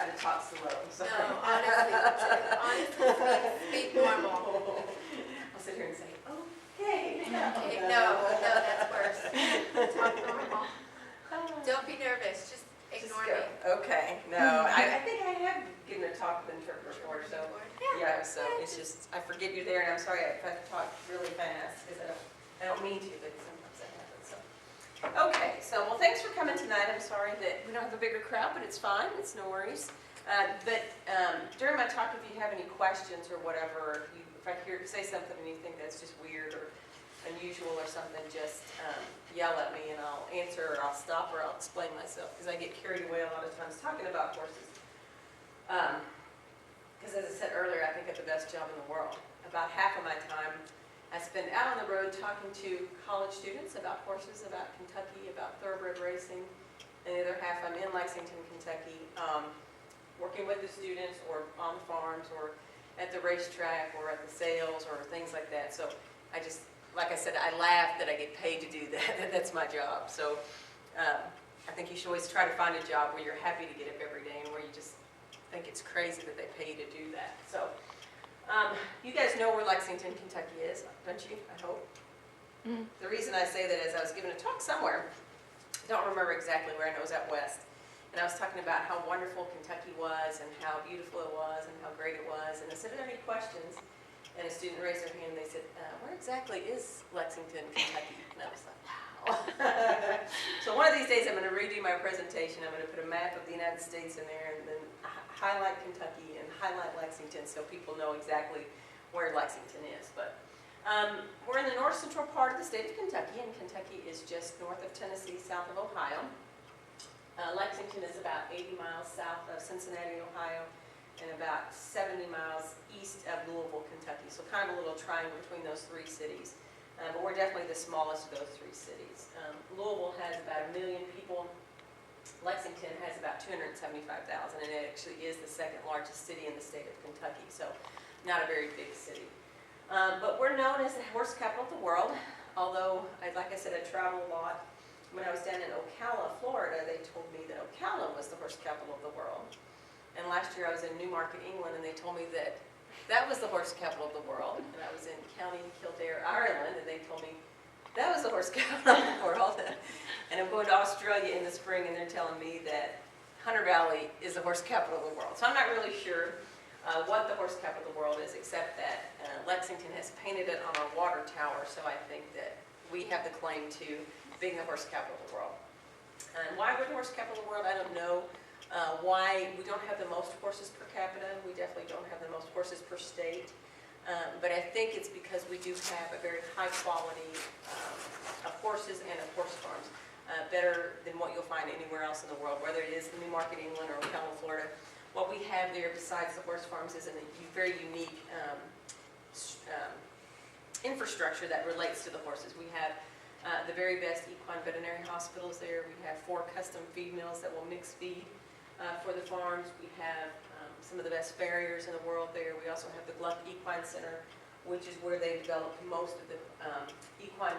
try to talk slow. So. No, honestly, speak normal. I'll sit here and say, okay. Okay, no, that's worse. Talk normal. Don't be nervous, just ignore me. Okay, no, I think I have given a talk with interpreter before, so, yeah, so it's just, I forget you're there, and I'm sorry if I talk really fast, because I don't mean to, but sometimes that happens, so. Okay, so, well, thanks for coming tonight. I'm sorry that we don't have a bigger crowd, but it's fine, it's no worries. During my talk, if you have any questions or whatever, if I say something and you think that's just weird or unusual or something, just yell at me and I'll answer, or I'll stop, or I'll explain myself, because I get carried away a lot of times talking about horses. Because as I said earlier, I think I have the best job in the world. About half of my time I spend out on the road talking to college students about horses, about Kentucky, about thoroughbred racing, and the other half I'm in Lexington, Kentucky, working with the students or on farms or at the racetrack or at the sales or things like that. So I just, like I said, I laugh that I get paid to do that. That's my job. So I think you should always try to find a job where you're happy to get up every day and where you just think it's crazy that they pay you to do that. So you guys know where Lexington, Kentucky is, don't you? I hope. Mm-hmm. The reason I say that is I was giving a talk somewhere. I don't remember exactly where. I know it was out west. And I was talking about how wonderful Kentucky was and how beautiful it was and how great it was. And I said, are there any questions? And a student raised their hand and they said, where exactly is Lexington, Kentucky? And I was like, wow. So one of these days I'm going to redo my presentation. I'm going to put a map of the United States in there and then highlight Kentucky and highlight Lexington so people know exactly where Lexington is. But we're in the north central part of the state of Kentucky, and Kentucky is just north of Tennessee, south of Ohio. Lexington is about 80 miles south of Cincinnati, Ohio, and about 70 miles east of Louisville, Kentucky. So kind of a little triangle between those three cities. But we're definitely the smallest of those three cities. Louisville has about 1 million people. Lexington has about 275,000, and it actually is the second largest city in the state of Kentucky, so not a very big city. But we're known as the horse capital of the world, although, like I said, I travel a lot. When I was down in Ocala, Florida, they told me that Ocala was the horse capital of the world. And last year I was in Newmarket, England, and they told me that that was the horse capital of the world. And I was in County Kildare, Ireland, and they told me that was the horse capital of the world. And I'm going to Australia in the spring, and they're telling me that Hunter Valley is the horse capital of the world. So I'm not really sure what the horse capital of the world is, except that Lexington has painted it on our water tower, so I think that we have the claim to being the horse capital of the world. And why we're the horse capital of the world, I don't know. Why we don't have the most horses per capita. We definitely don't have the most horses per state. But I think it's because we do have a very high quality of horses and of horse farms, better than what you'll find anywhere else in the world, whether it is Newmarket, England, or Ocala, Florida. What we have there, besides the horse farms, is a very unique infrastructure that relates to the horses. We have the very best equine veterinary hospitals there. We have 4 custom feed mills that will mix feed for the farms. We have some of the best farriers in the world there. We also have the Gluck Equine Center, which is where they develop most of the equine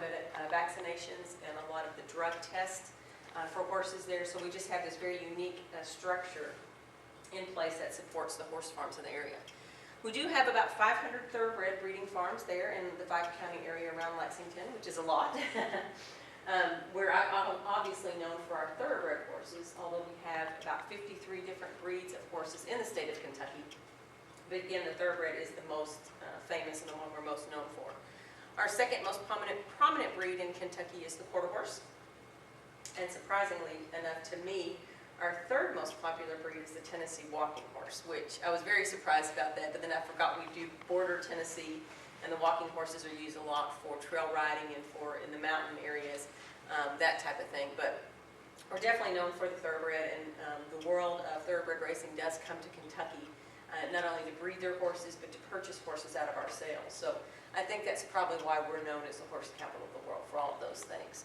vaccinations and a lot of the drug tests for horses there. So we just have this very unique structure in place that supports the horse farms in the area. We do have about 500 thoroughbred breeding farms there in the 5-county area around Lexington, which is a lot. We're obviously known for our thoroughbred horses, although we have about 53 different breeds of horses in the state of Kentucky. But again, the thoroughbred is the most famous and the one we're most known for. Our second most prominent breed in Kentucky is the quarter horse. And surprisingly enough to me, our third most popular breed is the Tennessee walking horse, which I was very surprised about that, but then I forgot we do border Tennessee, and the walking horses are used a lot for trail riding and for in the mountain areas, that type of thing. But we're definitely known for the thoroughbred, and the world of thoroughbred racing does come to Kentucky, not only to breed their horses, but to purchase horses out of our sales. So I think that's probably why we're known as the horse capital of the world, for all of those things.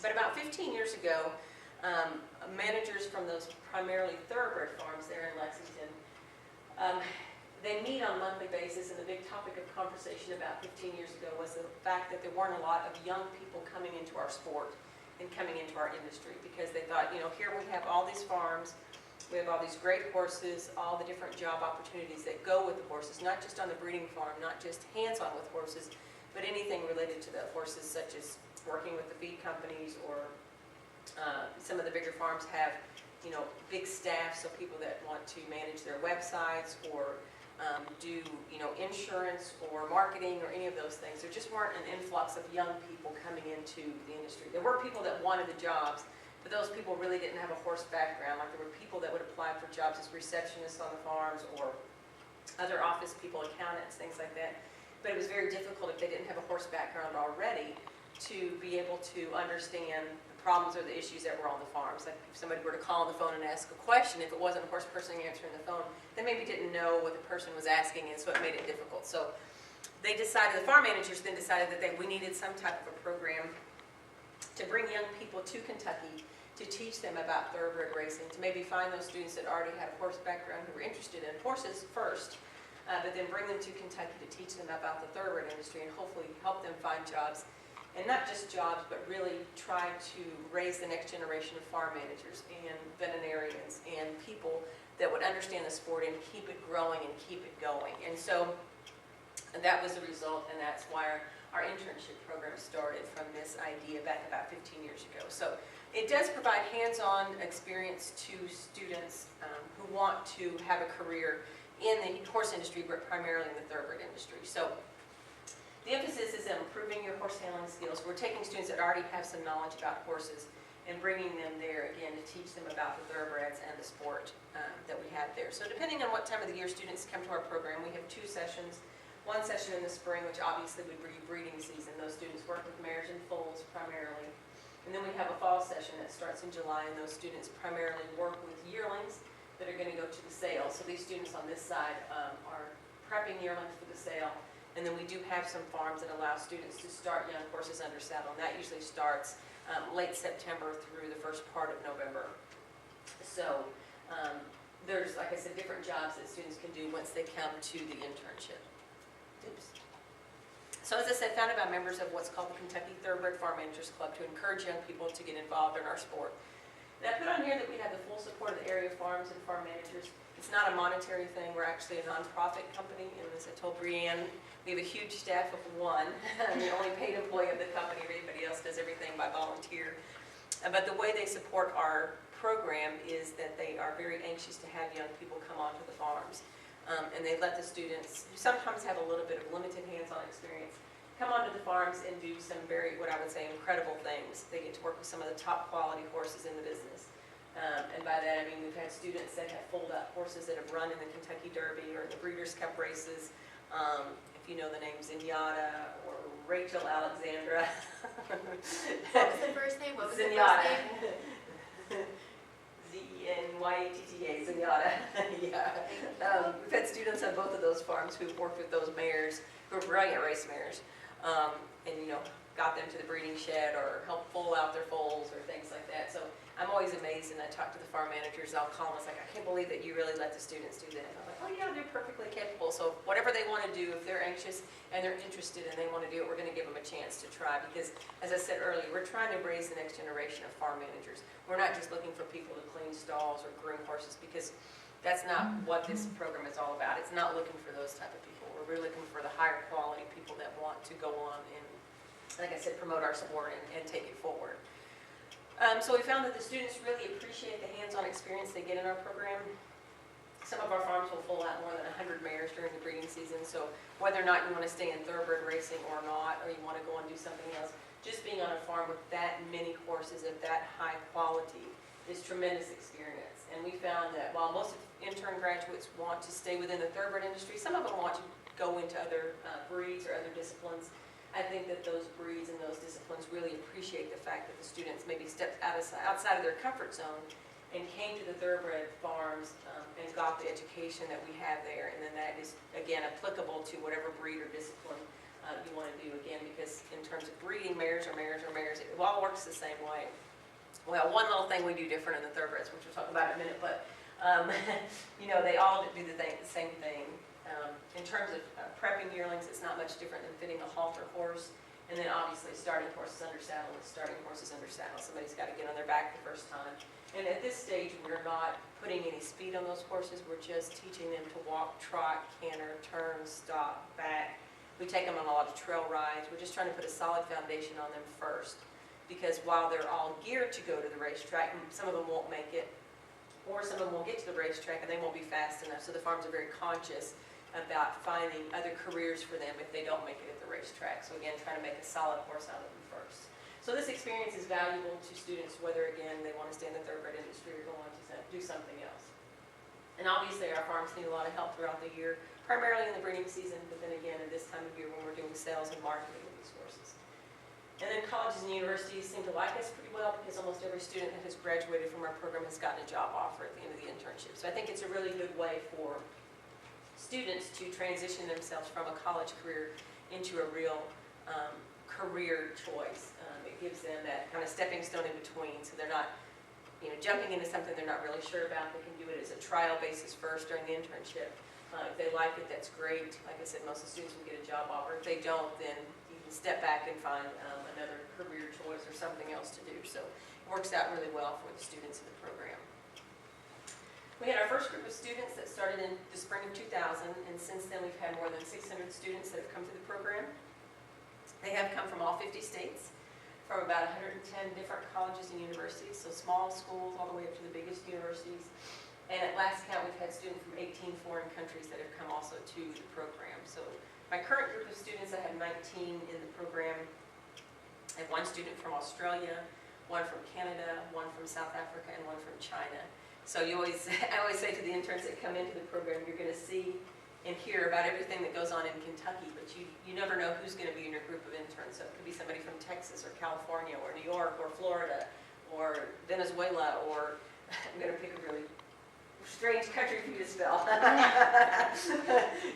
But about 15 years ago, managers from those primarily thoroughbred farms there in Lexington, they meet on a monthly basis, and the big topic of conversation about 15 years ago was the fact that there weren't a lot of young people coming into our sport and coming into our industry, because they thought, you know, here we have all these farms, We have all these great horses, all the different job opportunities that go with the horses, not just on the breeding farm, not just hands-on with horses, but anything related to the horses, such as working with the feed companies, or some of the bigger farms have, you know, big staff, so people that want to manage their websites or do, you know, insurance or marketing or any of those things. There just weren't an influx of young people coming into the industry. There were people that wanted the jobs, but those people really didn't have a horse background. Like, there were people that would apply for jobs as receptionists on the farms, or other office people, accountants, things like that. But it was very difficult if they didn't have a horse background already to be able to understand the problems or the issues that were on the farms. Like, if somebody were to call on the phone and ask a question, if it wasn't a horse person answering the phone, they maybe didn't know what the person was asking, and so it made it difficult. So they decided, the farm managers then decided that we needed some type of a program to bring young people to Kentucky, to teach them about thoroughbred racing, to maybe find those students that already had a horse background who were interested in horses first, but then bring them to Kentucky to teach them about the thoroughbred industry and hopefully help them find jobs. And not just jobs, but really try to raise the next generation of farm managers and veterinarians and people that would understand the sport and keep it growing and keep it going. And so that was the result, and that's why our internship program started from this idea back about 15 years ago. So it does provide hands-on experience to students who want to have a career in the horse industry, but primarily in the thoroughbred industry. So the emphasis is on improving your horse handling skills. We're taking students that already have some knowledge about horses and bringing them there again to teach them about the thoroughbreds and the sport that we have there. So depending on what time of the year students come to our program, we have 2 sessions. One session in the spring, which obviously would be breeding season. Those students work with mares and foals primarily. And then we have a fall session that starts in July, and those students primarily work with yearlings that are going to go to the sale. So these students on this side are prepping yearlings for the sale. And then we do have some farms that allow students to start young horses under saddle, and that usually starts late September through the first part of November. So there's, like I said, different jobs that students can do once they come to the internship. Oops. So as I said, founded by members of what's called the Kentucky Thoroughbred Farm Managers Club to encourage young people to get involved in our sport. And I put on here that we have the full support of the area farms and farm managers. It's not a monetary thing. We're actually a nonprofit company, and as I told Brianne, we have a huge staff of 1. I'm the only paid employee of the company. Everybody else does everything by volunteer. But the way they support our program is that they are very anxious to have young people come onto the farms. And they let the students, who sometimes have a little bit of limited hands-on experience, come onto the farms and do some very, what I would say, incredible things. They get to work with some of the top quality horses in the business. And by that I mean we've had students that have fold-up horses that have run in the Kentucky Derby or the Breeders' Cup races. If you know the name Zenyatta or Rachel Alexandra. What was the first name? What was the first Zenyatta. name? Zenyatta, Zenyatta. Yeah. We've had students on both of those farms who've worked with those mares, who are brilliant race mares, and you know, got them to the breeding shed or helped foal out their foals or things like that. So I'm always amazed, and I talk to the farm managers. I'll call them. It's like, I can't believe that you really let the students do that. And I'm like, oh yeah, they're perfectly capable. So whatever they want to do, if they're anxious and they're interested and they want to do it, we're going to give them a chance to try. Because as I said earlier, we're trying to raise the next generation of farm managers. We're not just looking for people to clean stalls or groom horses, because that's not what this program is all about. It's not looking for those type of people. We're really looking for the higher quality people that want to go on and, like I said, promote our sport and take it forward. So we found that the students really appreciate the hands-on experience they get in our program. Some of our farms will foal out more than 100 mares during the breeding season, so whether or not you want to stay in thoroughbred racing or not, or you want to go and do something else, just being on a farm with that many horses of that high quality is tremendous experience. And we found that while most intern graduates want to stay within the thoroughbred industry, some of them want to go into other breeds or other disciplines. I think that those breeds and those disciplines really appreciate the fact that the students maybe stepped outside of their comfort zone and came to the thoroughbred farms and got the education that we have there. And then that is, again, applicable to whatever breed or discipline you want to do, again, because in terms of breeding, mares, it all works the same way. Well, one little thing we do different in the thoroughbreds, which we'll talk about in a minute, but you know, they all do the same thing. In terms of prepping yearlings, it's not much different than fitting a halter horse. And then obviously starting horses under saddle is starting horses under saddle. Somebody's got to get on their back the first time. And at this stage, we're not putting any speed on those horses. We're just teaching them to walk, trot, canter, turn, stop, back. We take them on a lot of trail rides. We're just trying to put a solid foundation on them first. Because while they're all geared to go to the racetrack, some of them won't make it, or some of them won't get to the racetrack and they won't be fast enough. So the farms are very conscious about finding other careers for them if they don't make it at the racetrack. So again, trying to make a solid horse out of them first. So this experience is valuable to students, whether again they want to stay in the thoroughbred industry or go on to do something else. And obviously our farms need a lot of help throughout the year, primarily in the breeding season, but then again at this time of year when we're doing sales and marketing of these horses. And then colleges and universities seem to like us pretty well because almost every student that has graduated from our program has gotten a job offer at the end of the internship. So I think it's a really good way for students to transition themselves from a college career into a real career choice. It gives them that kind of stepping stone in between, so they're not, jumping into something they're not really sure about. They can do it as a trial basis first during the internship. If they like it, that's great. Like I said, most of the students will get a job offer. If they don't, then you can step back and find another career choice or something else to do. So it works out really well for the students in the program. We had our first group of students that started in the spring of 2000, and since then we've had more than 600 students that have come through the program. They have come from all 50 states, from about 110 different colleges and universities, so small schools all the way up to the biggest universities. And at last count, we've had students from 18 foreign countries that have come also to the program. So my current group of students, I have 19 in the program. I have one student from Australia, one from Canada, one from South Africa, and one from China. So I always say to the interns that come into the program, you're going to see and hear about everything that goes on in Kentucky, but you never know who's going to be in your group of interns. So it could be somebody from Texas or California or New York or Florida or Venezuela, or I'm going to pick a really strange country for you to spell.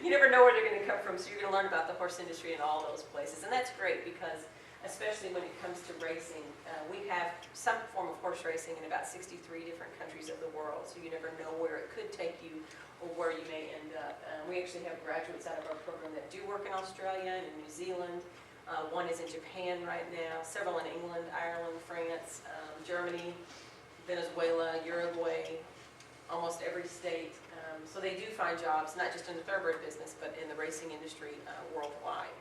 You never know where they're going to come from, so you're going to learn about the horse industry in all those places. And that's great because, especially when it comes to racing, we have some form of horse racing in about 63 different countries of the world, so you never know where it could take you or where you may end up. We actually have graduates out of our program that do work in Australia and in New Zealand. One is in Japan right now, several in England, Ireland, France, Germany, Venezuela, Uruguay, almost every state. So they do find jobs, not just in the thoroughbred business, but in the racing industry worldwide.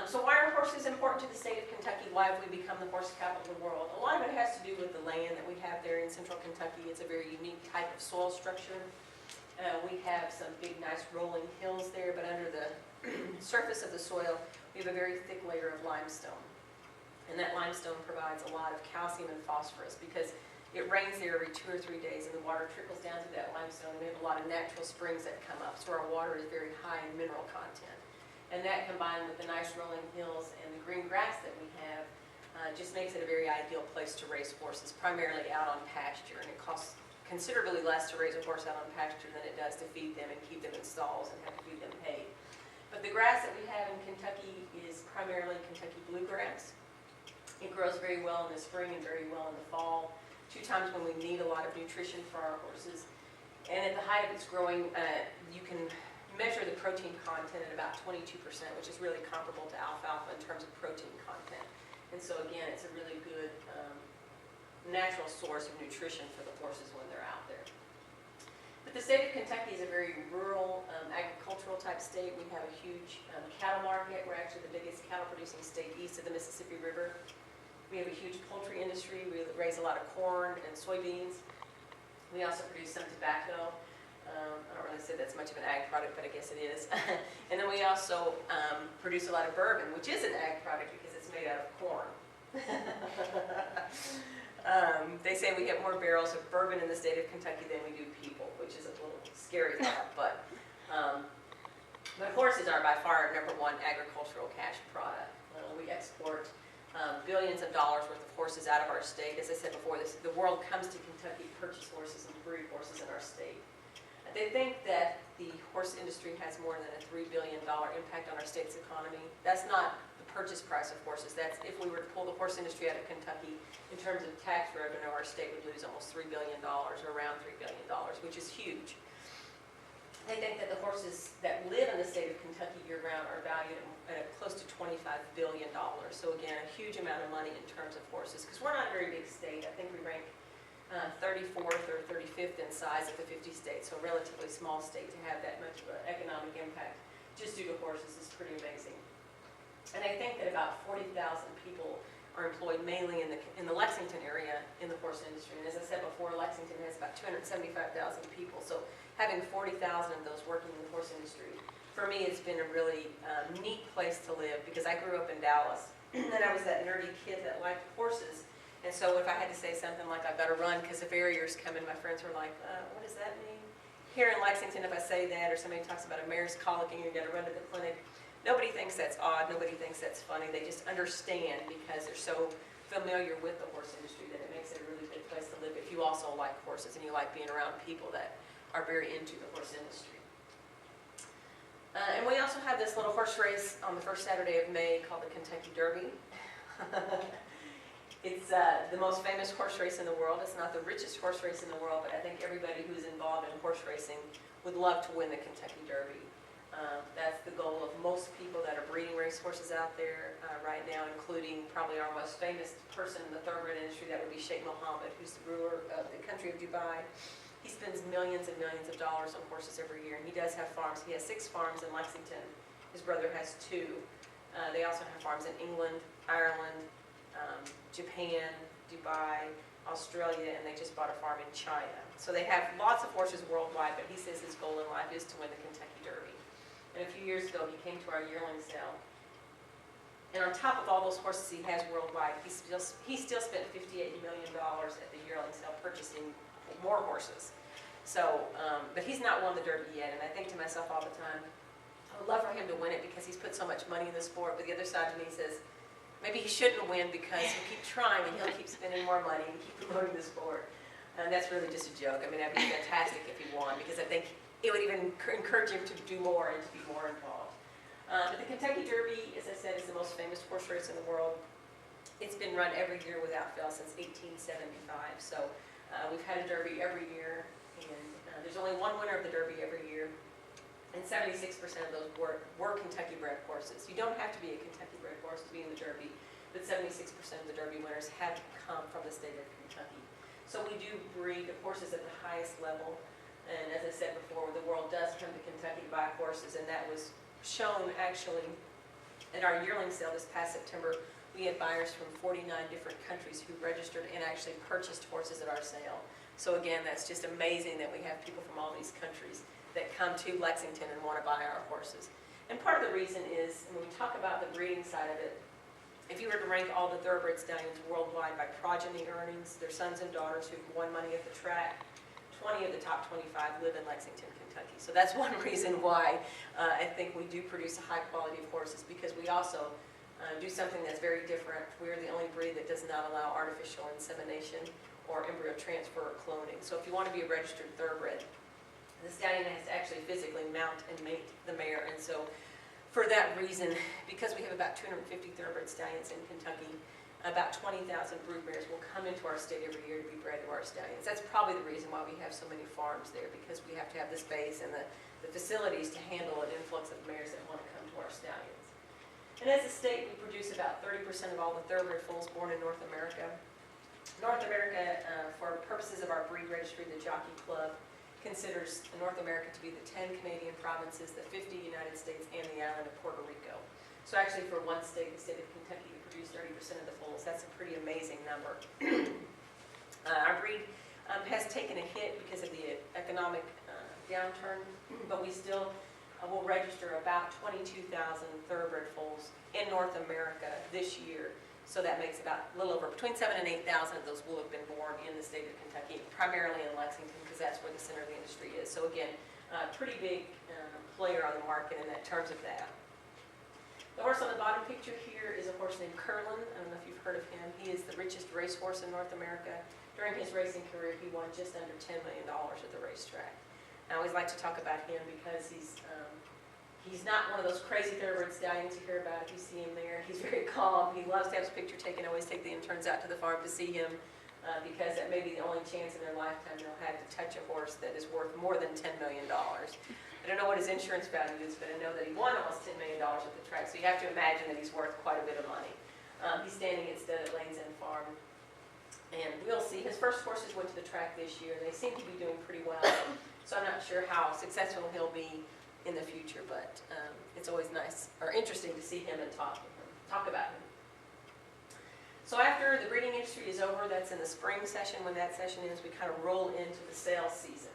So why are horses important to the state of Kentucky? Why have we become the horse capital of the world? A lot of it has to do with the land that we have there in central Kentucky. It's a very unique type of soil structure. We have some big, nice rolling hills there, but under the surface of the soil, we have a very thick layer of limestone. And that limestone provides a lot of calcium and phosphorus because it rains there every 2 or 3 days and the water trickles down through that limestone, and we have a lot of natural springs that come up, so our water is very high in mineral content. And that, combined with the nice rolling hills and the green grass that we have, just makes it a very ideal place to raise horses, primarily out on pasture. And it costs considerably less to raise a horse out on pasture than it does to feed them and keep them in stalls and have to feed them hay. But the grass that we have in Kentucky is primarily Kentucky bluegrass. It grows very well in the spring and very well in the fall, 2 times when we need a lot of nutrition for our horses. And at the height of its growing, you can measure the protein content at about 22%, which is really comparable to alfalfa in terms of protein content. And so again, it's a really good natural source of nutrition for the horses when they're out there. But the state of Kentucky is a very rural, agricultural type state. We have a huge cattle market. We're actually the biggest cattle producing state east of the Mississippi River. We have a huge poultry industry. We raise a lot of corn and soybeans. We also produce some tobacco. I don't really say that's much of an ag product, but I guess it is. And then we also produce a lot of bourbon, which is an ag product because it's made out of corn. They say we have more barrels of bourbon in the state of Kentucky than we do people, which is a little scary thought, but horses are by far our #1 agricultural cash product. We export billions of dollars worth of horses out of our state. As I said before, the world comes to Kentucky to purchase horses and breed horses in our state. They think that the horse industry has more than a $3 billion impact on our state's economy. That's not the purchase price of horses. That's if we were to pull the horse industry out of Kentucky, in terms of tax revenue, our state would lose almost $3 billion, or around $3 billion, which is huge. They think that the horses that live in the state of Kentucky year-round are valued at close to $25 billion. So again, a huge amount of money in terms of horses, because we're not a very big state. I think we rank 34th or 35th in size of the 50 states, so a relatively small state to have that much of an economic impact just due to horses is pretty amazing. And I think that about 40,000 people are employed mainly in the Lexington area in the horse industry. And as I said before, Lexington has about 275,000 people. So having 40,000 of those working in the horse industry, for me, it's been a really neat place to live because I grew up in Dallas. And I was that nerdy kid that liked horses. And so if I had to say something like, I've got to run because the farriers come in, my friends were like, what does that mean? Here in Lexington, if I say that, or somebody talks about a mare's colicking, you've got to run to the clinic, nobody thinks that's odd, nobody thinks that's funny. They just understand because they're so familiar with the horse industry that it makes it a really good place to live if you also like horses and you like being around people that are very into the horse industry. And we also have this little horse race on the first Saturday of May called the Kentucky Derby. It's the most famous horse race in the world. It's not the richest horse race in the world, but I think everybody who's involved in horse racing would love to win the Kentucky Derby. That's the goal of most people that are breeding race horses out there right now, including probably our most famous person in the thoroughbred industry, that would be Sheikh Mohammed, who's the ruler of the country of Dubai. He spends millions and millions of dollars on horses every year, and he does have farms. He has 6 farms in Lexington. His brother has 2. They also have farms in England, Ireland, Japan, Dubai, Australia, and they just bought a farm in China. So they have lots of horses worldwide, but he says his goal in life is to win the Kentucky Derby. And a few years ago, he came to our yearling sale. And on top of all those horses he has worldwide, he still spent $58 million at the yearling sale purchasing more horses. So, but he's not won the Derby yet, and I think to myself all the time, I would love for him to win it because he's put so much money in the sport, but the other side of me says, maybe he shouldn't win because he'll keep trying and he'll keep spending more money and keep promoting the sport. And that's really just a joke. I mean, that'd be fantastic if he won because I think it would even encourage him to do more and to be more involved. But the Kentucky Derby, as I said, is the most famous horse race in the world. It's been run every year without fail since 1875. So we've had a Derby every year, and there's only one winner of the Derby every year, and 76% of those were Kentucky-bred horses. You don't have to be a Kentucky-bred horse to be in the Derby, but 76% of the Derby winners have come from the state of Kentucky. So we do breed horses at the highest level, and as I said before, the world does come to Kentucky to buy horses, and that was shown actually at our yearling sale this past September. We had buyers from 49 different countries who registered and actually purchased horses at our sale. So again, that's just amazing that we have people from all these countries that come to Lexington and want to buy our horses. And part of the reason is, when we talk about the breeding side of it, if you were to rank all the thoroughbred stallions worldwide by progeny earnings, their sons and daughters who've won money at the track, 20 of the top 25 live in Lexington, Kentucky. So that's one reason why I think we do produce a high quality of horses, because we also do something that's very different. We're the only breed that does not allow artificial insemination or embryo transfer or cloning. So if you want to be a registered thoroughbred, the stallion has to actually physically mount and mate the mare. And so for that reason, because we have about 250 thoroughbred stallions in Kentucky, about 20,000 brood mares will come into our state every year to be bred to our stallions. That's probably the reason why we have so many farms there, because we have to have the space and the facilities to handle an influx of mares that want to come to our stallions. And as a state, we produce about 30% of all the thoroughbred foals born in North America. North America, for purposes of our breed registry, the Jockey Club considers North America to be the 10 Canadian provinces, the 50 United States, and the island of Puerto Rico. So actually for one state, the state of Kentucky, to produce 30% of the foals, that's a pretty amazing number. Our breed has taken a hit because of the economic downturn, but we still will register about 22,000 thoroughbred foals in North America this year. So that makes about a little over, between 7,000 and 8,000 of those will have been born in the state of Kentucky, primarily in Lexington, because that's where the center of the industry is. So again, pretty big player on the market in terms of that. The horse on the bottom picture here is a horse named Curlin. I don't know if you've heard of him. He is the richest racehorse in North America. During his racing career, he won just under $10 million at the racetrack. I always like to talk about him because he's not one of those crazy thoroughbred stallions you hear about if you see him there. He's very calm. He loves to have his picture taken. I always take the interns out to the farm to see him because that may be the only chance in their lifetime they'll have to touch a horse that is worth more than $10 million. But I don't know what his insurance value is, but I know that he won almost $10 million at the track, so you have to imagine that he's worth quite a bit of money. He's standing instead at Lane's End Farm, and we'll see. His first horses went to the track this year, and they seem to be doing pretty well, so I'm not sure how successful he'll be in the future, but it's always nice, or interesting to see him and talk about him. So after the breeding industry is over, that's in the spring session. When that session ends, we kind of roll into the sales season.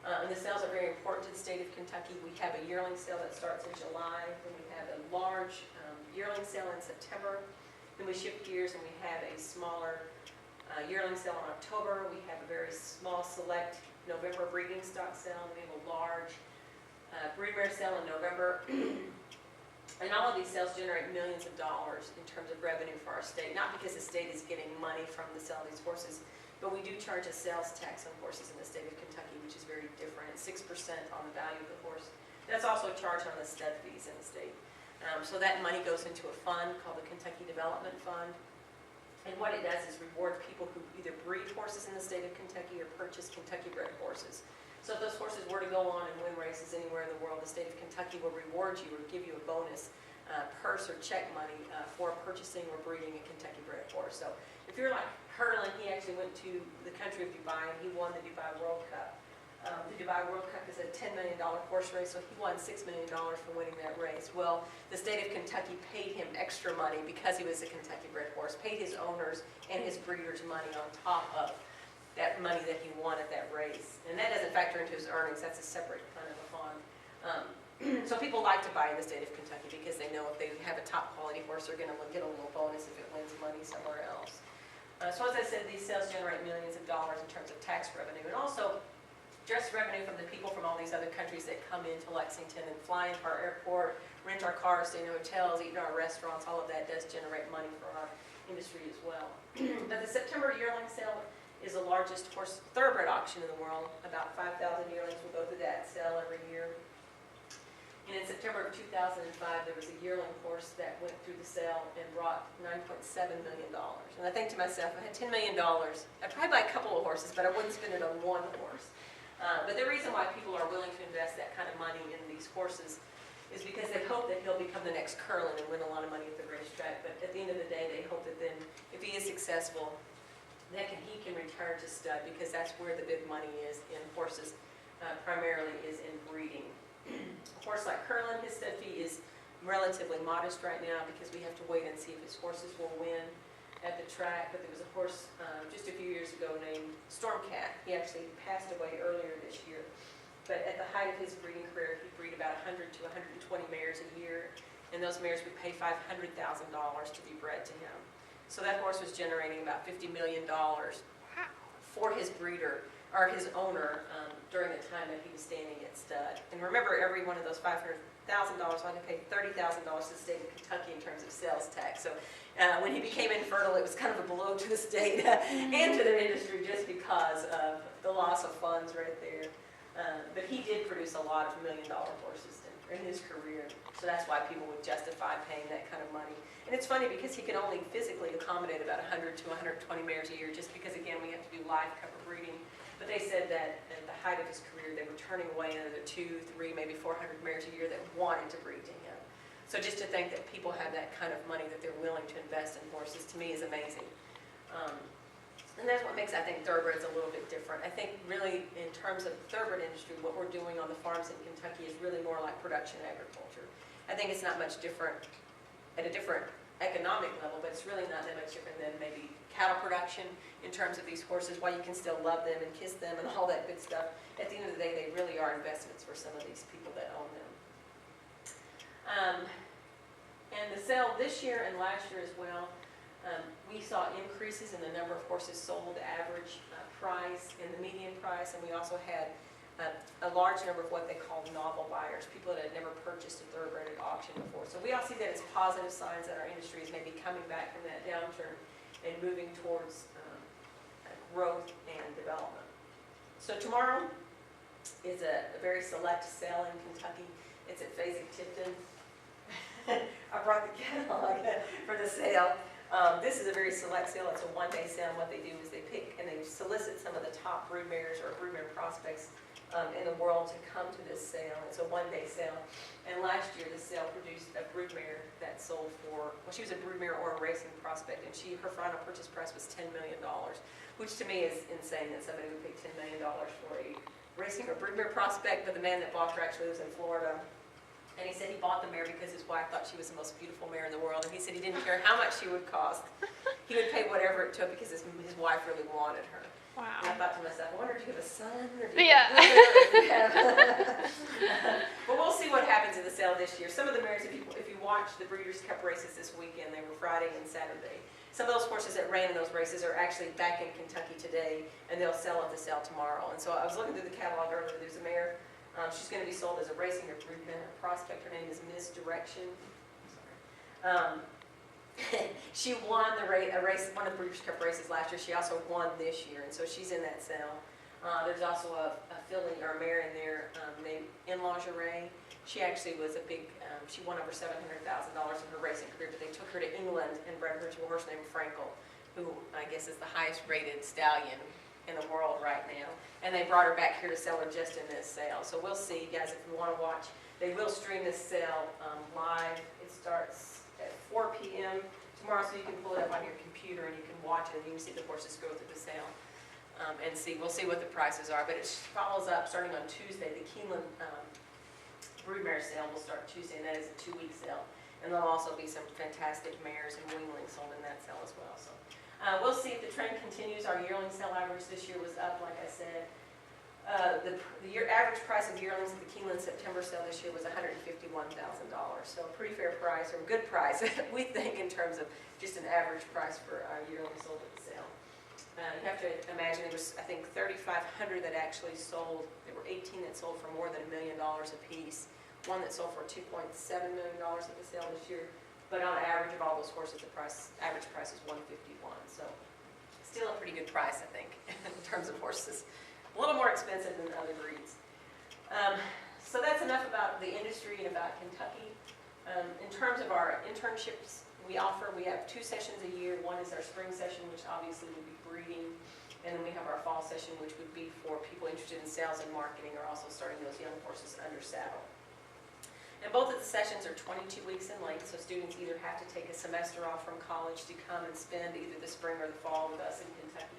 And the sales are very important to the state of Kentucky. We have a yearling sale that starts in July, then we have a large yearling sale in September, then we shift gears and we have a smaller yearling sale in October. We have a very small select November breeding stock sale, and we have a large breed mare sale in November. And all of these sales generate millions of dollars in terms of revenue for our state, not because the state is getting money from the sale of these horses, but we do charge a sales tax on horses in the state of Kentucky, which is very different. It's 6% on the value of the horse. That's also charged on the stud fees in the state. So that money goes into a fund called the Kentucky Development Fund. And what it does is reward people who either breed horses in the state of Kentucky or purchase Kentucky-bred horses. So if those horses were to go on and win races anywhere in the world, the state of Kentucky will reward you or give you a bonus purse or check money for purchasing or breeding a Kentucky-bred horse. So if you're like Hurlin, he actually went to the country of Dubai and he won the Dubai World Cup. The Dubai World Cup is a $10 million horse race, so he won $6 million for winning that race. Well, the state of Kentucky paid him extra money because he was a Kentucky-bred horse, paid his owners and his breeders money on top of that money that he won at that race. And that doesn't factor into his earnings. That's a separate kind of a fund. So people like to buy in the state of Kentucky because they know if they have a top quality horse, they're going to get a little bonus if it wins money somewhere else. So as I said, these sales generate millions of dollars in terms of tax revenue, and also just revenue from the people from all these other countries that come into Lexington and fly into our airport, rent our cars, stay in hotels, eat in our restaurants. All of that does generate money for our industry as well. But the September yearling sale is the largest horse thoroughbred auction in the world. About 5,000 yearlings will go to that sale every year. And in September of 2005, there was a yearling horse that went through the sale and brought $9.7 million. And I think to myself, if I had $10 million, I'd probably buy a couple of horses, but I wouldn't spend it on one horse. But the reason why people are willing to invest that kind of money in these horses is because they hope that he'll become the next Curlin and win a lot of money at the racetrack. But at the end of the day, they hope that then, if he is successful, he can return to stud, because that's where the big money is in horses, primarily is in breeding. A horse like Curlin, his stud fee is relatively modest right now because we have to wait and see if his horses will win at the track. But there was a horse just a few years ago named Stormcat. He actually passed away earlier this year. But at the height of his breeding career, he'd breed about 100 to 120 mares a year, and those mares would pay $500,000 to be bred to him. So that horse was generating about $50 million for his breeder, or his owner, during the time that he was standing at stud. And remember, every one of those $500,000 had to pay $30,000 to the state of Kentucky in terms of sales tax. So when he became infertile, it was kind of a blow to the state and to the industry just because of the loss of funds right there. But he did produce a lot of million-dollar horses in his career, so that's why people would justify paying that kind of money. And it's funny because he could only physically accommodate about 100 to 120 mares a year, just because, again, we have to do live cover breeding. But they said that at the height of his career, they were turning away another 200, 300, maybe 400 mares a year that wanted to breed to him. So just to think that people have that kind of money that they're willing to invest in horses, to me, is amazing. And that's what makes, I think, thoroughbreds a little bit different. I think really in terms of the thoroughbred industry, what we're doing on the farms in Kentucky is really more like production agriculture. I think it's not much different at a different economic level, but it's really not that much different than maybe cattle production in terms of these horses. While you can still love them and kiss them and all that good stuff, at the end of the day, they really are investments for some of these people that own them. And the sale this year and last year as well, we saw increases in the number of horses sold, the average price and the median price, and we also had a large number of what they call novel buyers, people that had never purchased a thoroughbred at auction before. So we all see that as positive signs that our industry is maybe coming back from that downturn and moving towards growth and development. So tomorrow is a very select sale in Kentucky. It's at Fasig-Tipton. I brought the catalog for the sale. This is a very select sale. It's a one-day sale, and what they do is they pick and they solicit some of the top brood mares or brood mare prospects in the world to come to this sale. It's a one-day sale. And last year, the sale produced a broodmare that sold for, well, she was a broodmare or a racing prospect, and her final purchase price was $10 million, which to me is insane that somebody would pay $10 million for a racing or broodmare prospect, but the man that bought her actually lives in Florida. And he said he bought the mare because his wife thought she was the most beautiful mare in the world, and he said he didn't care how much she would cost. He would pay whatever it took because his wife really wanted her. Wow. And I thought to myself, I wonder if you have a son or do you Yeah. But we'll see what happens in the sale this year. Some of the mares, if you watch the Breeders' Cup races this weekend, they were Friday and Saturday. Some of those horses that ran in those races are actually back in Kentucky today, and they'll sell at the sale tomorrow. And so I was looking through the catalog earlier. There's a mare. She's going to be sold as a racing or broodmare prospect. Her name is Miss Direction. She won one of the Breeders' Cup races last year. She also won this year, and so she's in that sale. There's also a filly or a mare in there named In Lingerie. She actually was she won over $700,000 in her racing career, but they took her to England and bred her to a horse named Frankel, who I guess is the highest rated stallion in the world right now. And they brought her back here to sell her just in this sale. So we'll see, guys, if you want to watch. They will stream this sale live. It starts at 4 p.m. tomorrow, so you can pull it up on your computer and you can watch it and you can see the horses go through the sale. We'll see what the prices are, but it follows up starting on Tuesday. The Keeneland broodmare sale will start Tuesday, and that is a 2-week sale. And there'll also be some fantastic mares and weanlings sold in that sale as well. So we'll see if the trend continues. Our yearling sale average this year was up, like I said. The average price of yearlings at the Keeneland September sale this year was $151,000. So a pretty fair price, or a good price, we think, in terms of just an average price for yearlings sold at the sale. You have to imagine there was, I think, 3,500 that actually sold. There were 18 that sold for more than $1 million a piece. One that sold for $2.7 million at the sale this year. But on average of all those horses, the average price is $151. So still a pretty good price, I think, in terms of horses. A little more expensive than other breeds. So that's enough about the industry and about Kentucky. In terms of our internships we have 2 sessions a year. One is our spring session, which obviously would be breeding, and then we have our fall session, which would be for people interested in sales and marketing, or also starting those young horses under saddle. And both of the sessions are 22 weeks in length, so students either have to take a semester off from college to come and spend either the spring or the fall with us in Kentucky.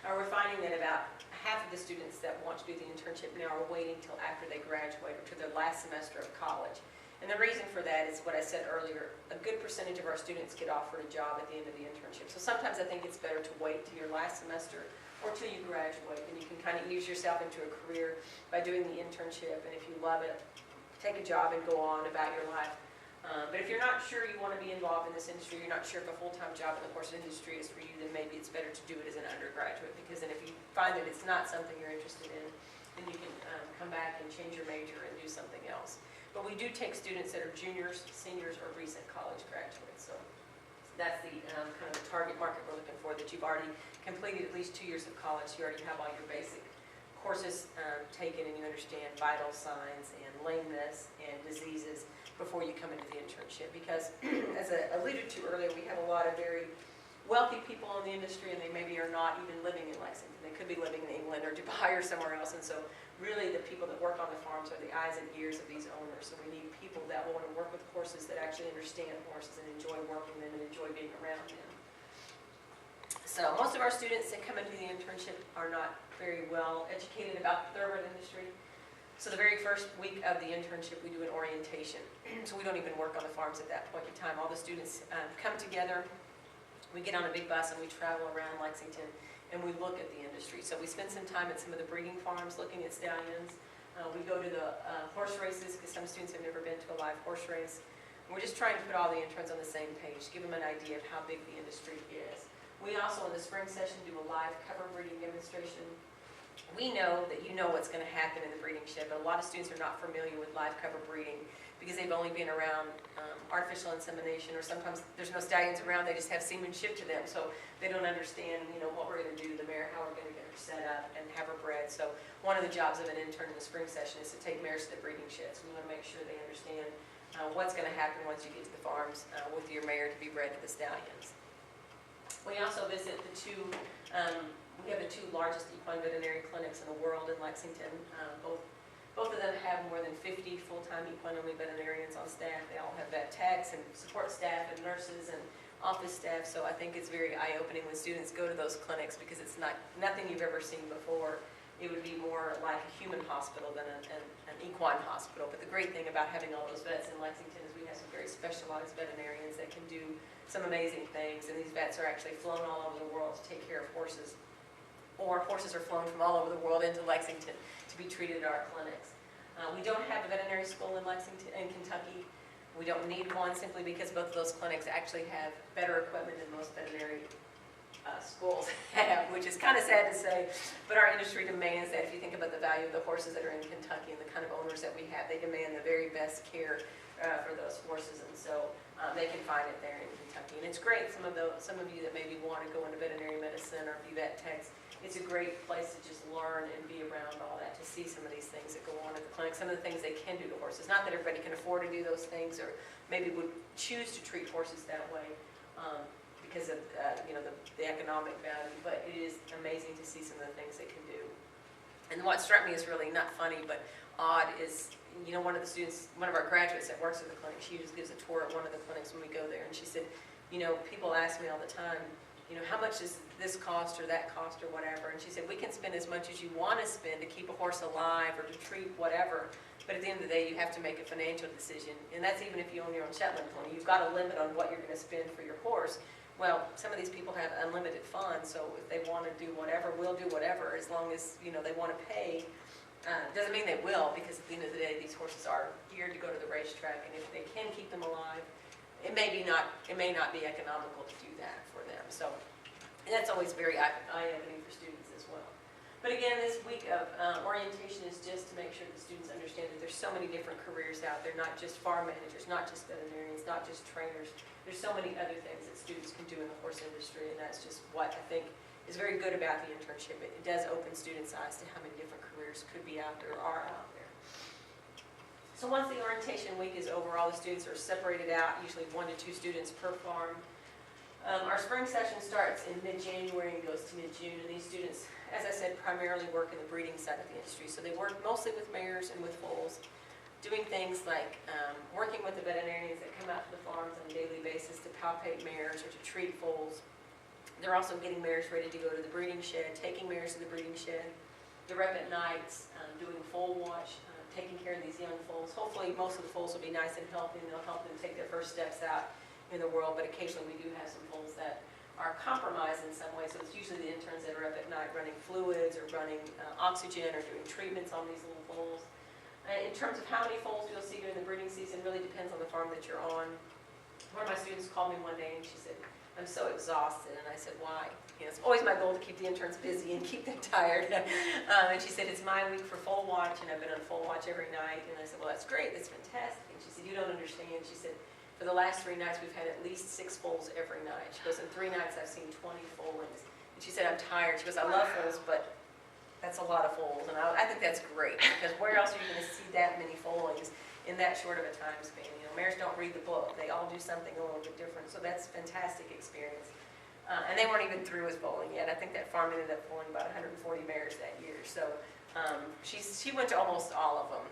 We're finding that about half of the students that want to do the internship now are waiting till after they graduate or to their last semester of college. And the reason for that is what I said earlier, a good percentage of our students get offered a job at the end of the internship. So sometimes I think it's better to wait till your last semester or till you graduate, and you can kind of ease yourself into a career by doing the internship, and if you love it, take a job and go on about your life. But if you're not sure you want to be involved in this industry, you're not sure if a full-time job in the horse industry is for you, then maybe it's better to do it as an undergraduate, because then if you find that it's not something you're interested in, then you can come back and change your major and do something else. But we do take students that are juniors, seniors, or recent college graduates. So that's the kind of the target market we're looking for, that you've already completed at least 2 years of college. You already have all your basic courses taken, and you understand vital signs and lameness and diseases before you come into the internship. Because as I alluded to earlier, we have a lot of very wealthy people in the industry, and they maybe are not even living in Lexington. They could be living in England or Dubai or somewhere else. And so really the people that work on the farms are the eyes and ears of these owners. So we need people that will want to work with horses, that actually understand horses and enjoy working them and enjoy being around them. So most of our students that come into the internship are not very well educated about the thoroughbred industry. So the very first week of the internship, we do an orientation. So we don't even work on the farms at that point in time. All the students come together. We get on a big bus and we travel around Lexington and we look at the industry. So we spend some time at some of the breeding farms looking at stallions. We go to the horse races, because some students have never been to a live horse race. And we're just trying to put all the interns on the same page, give them an idea of how big the industry is. We also, in the spring session, do a live cover breeding demonstration. We know that you know what's going to happen in the breeding shed, but a lot of students are not familiar with live cover breeding because they've only been around artificial insemination, or sometimes there's no stallions around, they just have semen shipped to them, so they don't understand, you know, what we're going to do to the mare, how we're going to get her set up and have her bred. So one of the jobs of an intern in the spring session is to take mares to the breeding sheds. We want to make sure they understand what's going to happen once you get to the farms with your mare to be bred to the stallions. We also visit the 2 We have the two largest equine veterinary clinics in the world in Lexington. Both of them have more than 50 full-time equine-only veterinarians on staff. They all have vet techs and support staff and nurses and office staff. So I think it's very eye-opening when students go to those clinics because it's nothing you've ever seen before. It would be more like a human hospital than an equine hospital. But the great thing about having all those vets in Lexington is we have some very specialized veterinarians that can do some amazing things. And these vets are actually flown all over the world to take care of horses. Or horses are flown from all over the world into Lexington to be treated at our clinics. We don't have a veterinary school in Kentucky. We don't need one simply because both of those clinics actually have better equipment than most veterinary schools have, which is kind of sad to say, but our industry demands that. If you think about the value of the horses that are in Kentucky and the kind of owners that we have, they demand the very best care for those horses, and so they can find it there in Kentucky. And it's great, some of you that maybe want to go into veterinary medicine or be vet techs, it's a great place to just learn and be around all that, to see some of these things that go on at the clinic, some of the things they can do to horses. Not that everybody can afford to do those things or maybe would choose to treat horses that way because of the economic value, but it is amazing to see some of the things they can do. And what struck me as really not funny but odd is, one of our graduates that works at the clinic, she just gives a tour at one of the clinics when we go there, and she said, people ask me all the time, how much does this cost or that cost or whatever? And she said, we can spend as much as you want to spend to keep a horse alive or to treat whatever, but at the end of the day, you have to make a financial decision. And that's even if you own your own Shetland pony. You've got a limit on what you're going to spend for your horse. Well, some of these people have unlimited funds, so if they want to do whatever, we'll do whatever as long as, they want to pay. Doesn't mean they will, because at the end of the day, these horses are geared to go to the racetrack, and if they can keep them alive, it may not be economical to do that for them. So that's always very eye-opening for students as well. But again, this week of orientation is just to make sure that students understand that there's so many different careers out there, not just farm managers, not just veterinarians, not just trainers. There's so many other things that students can do in the horse industry, and that's just what I think is very good about the internship. It does open students' eyes to how many different careers could be out there or are out there. So once the orientation week is over, all the students are separated out, usually 1 to 2 students per farm. Our spring session starts in mid-January and goes to mid-June, and these students, as I said, primarily work in the breeding side of the industry. So they work mostly with mares and with foals, doing things like working with the veterinarians that come out to the farms on a daily basis to palpate mares or to treat foals. They're also getting mares ready to go to the breeding shed, taking mares to the breeding shed. They're up at nights doing foal watch, taking care of these young foals. Hopefully most of the foals will be nice and healthy, and they'll help them take their first steps out in the world, but occasionally we do have some foals that are compromised in some way, so it's usually the interns that are up at night running fluids or running oxygen or doing treatments on these little foals. In terms of how many foals you'll see during the breeding season, really depends on the farm that you're on. One of my students called me one day and she said, I'm so exhausted, and I said, why? It's always my goal to keep the interns busy and keep them tired. And she said, it's my week for foal watch, and I've been on foal watch every night. And I said, well, that's great, that's fantastic. And she said, you don't understand. She said, for the last 3 nights, we've had at least 6 foals every night. She goes, in 3 nights, I've seen 20 foalings. And she said, I'm tired. She goes, I love foals, but that's a lot of foals. And I think that's great, because where else are you going to see that many foalings in that short of a time span? Mares don't read the book. They all do something a little bit different. So that's a fantastic experience. And they weren't even through with foaling yet. I think that farm ended up foaling about 140 mares that year. So she went to almost all of them.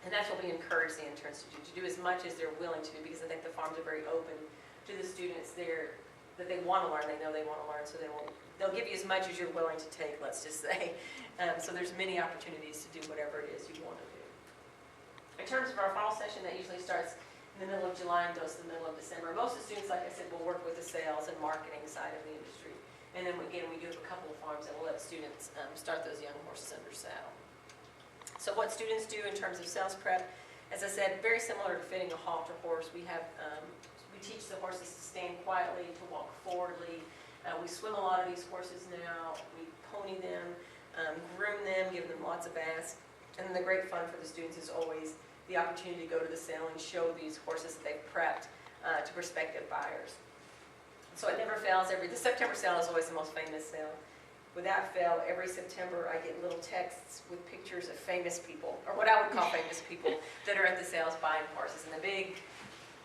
And that's what we encourage the interns to do as much as they're willing to do, because I think the farms are very open to the students there that they want to learn. They know they want to learn, so they'll give you as much as you're willing to take, let's just say. So there's many opportunities to do whatever it is you want to do. In terms of our fall session, that usually starts in the middle of July and goes to the middle of December. Most of the students, like I said, will work with the sales and marketing side of the industry. And then again, we do have a couple of farms that will let students start those young horses under saddle. So what students do in terms of sales prep, as I said, very similar to fitting a halter horse. We teach the horses to stand quietly, to walk forwardly. We swim a lot of these horses now. We pony them, groom them, give them lots of baths. And then the great fun for the students is always the opportunity to go to the sale and show these horses that they've prepped to prospective buyers. So it never fails. The September sale is always the most famous sale. Without fail, every September I get little texts with pictures of famous people, or what I would call famous people, that are at the sales buying horses. And the big,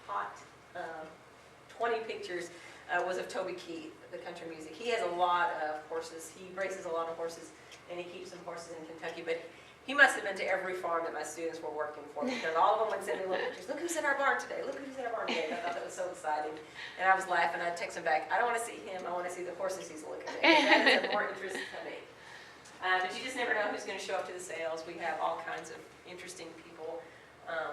hot 20 pictures was of Toby Keith, the country music. He has a lot of horses. He races a lot of horses, and he keeps some horses in Kentucky. But he must have been to every farm that my students were working for, because all of them would send me little pictures. Look who's in our barn today. Look who's in our barn today. And I thought that was so exciting. And I was laughing. I'd text him back, I don't want to see him. I want to see the horses he's looking at. That is of more interest to me. But you just never know who's going to show up to the sales. We have all kinds of interesting people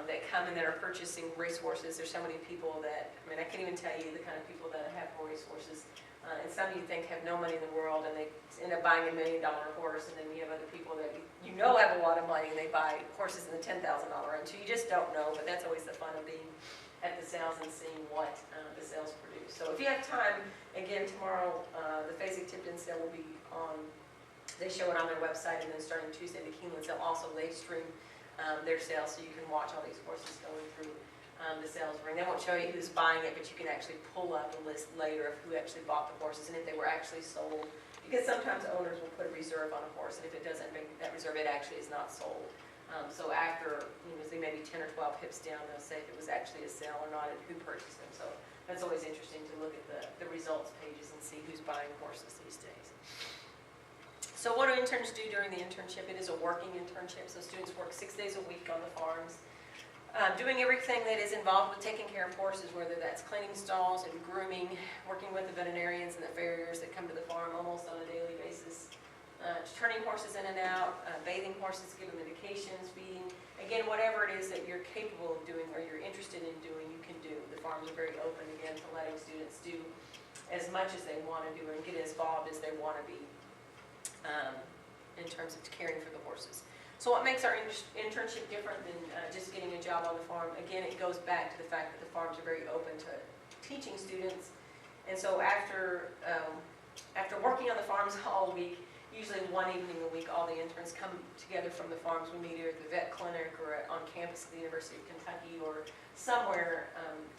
that come and that are purchasing racehorses. There's so many people that, I mean, I can't even tell you the kind of people that have racehorses. And some you think have no money in the world, and they end up buying $1 million horse, and then you have other people that you know have a lot of money, and they buy horses in the $10,000 range. So you just don't know, but that's always the fun of being at the sales and seeing what the sales produce. So if you have time, again, tomorrow, the Fasig-Tipton sale will be on, they show it on their website, and then starting Tuesday, the Keeneland sale also live stream their sales, so you can watch all these horses going through the sales ring. They won't show you who's buying it, but you can actually pull up a list later of who actually bought the horses and if they were actually sold. Because sometimes owners will put a reserve on a horse, and if it doesn't make that reserve, it actually is not sold. So after, usually maybe 10 or 12 hips down, they'll say if it was actually a sale or not and who purchased them. So that's always interesting to look at the results pages and see who's buying horses these days. So what do interns do during the internship? It is a working internship, so students work 6 days a week on the farms. Doing everything that is involved with taking care of horses, whether that's cleaning stalls and grooming, working with the veterinarians and the farriers that come to the farm almost on a daily basis, turning horses in and out, bathing horses, giving medications, feeding. Again, whatever it is that you're capable of doing or you're interested in doing, you can do. The farms are very open, again, to letting students do as much as they want to do and get as involved as they want to be in terms of caring for the horses. So what makes our internship different than just getting a job on the farm? Again, it goes back to the fact that the farms are very open to teaching students. And so after working on the farms all week, usually one evening a week, all the interns come together from the farms. We meet either at the vet clinic or on campus at the University of Kentucky or somewhere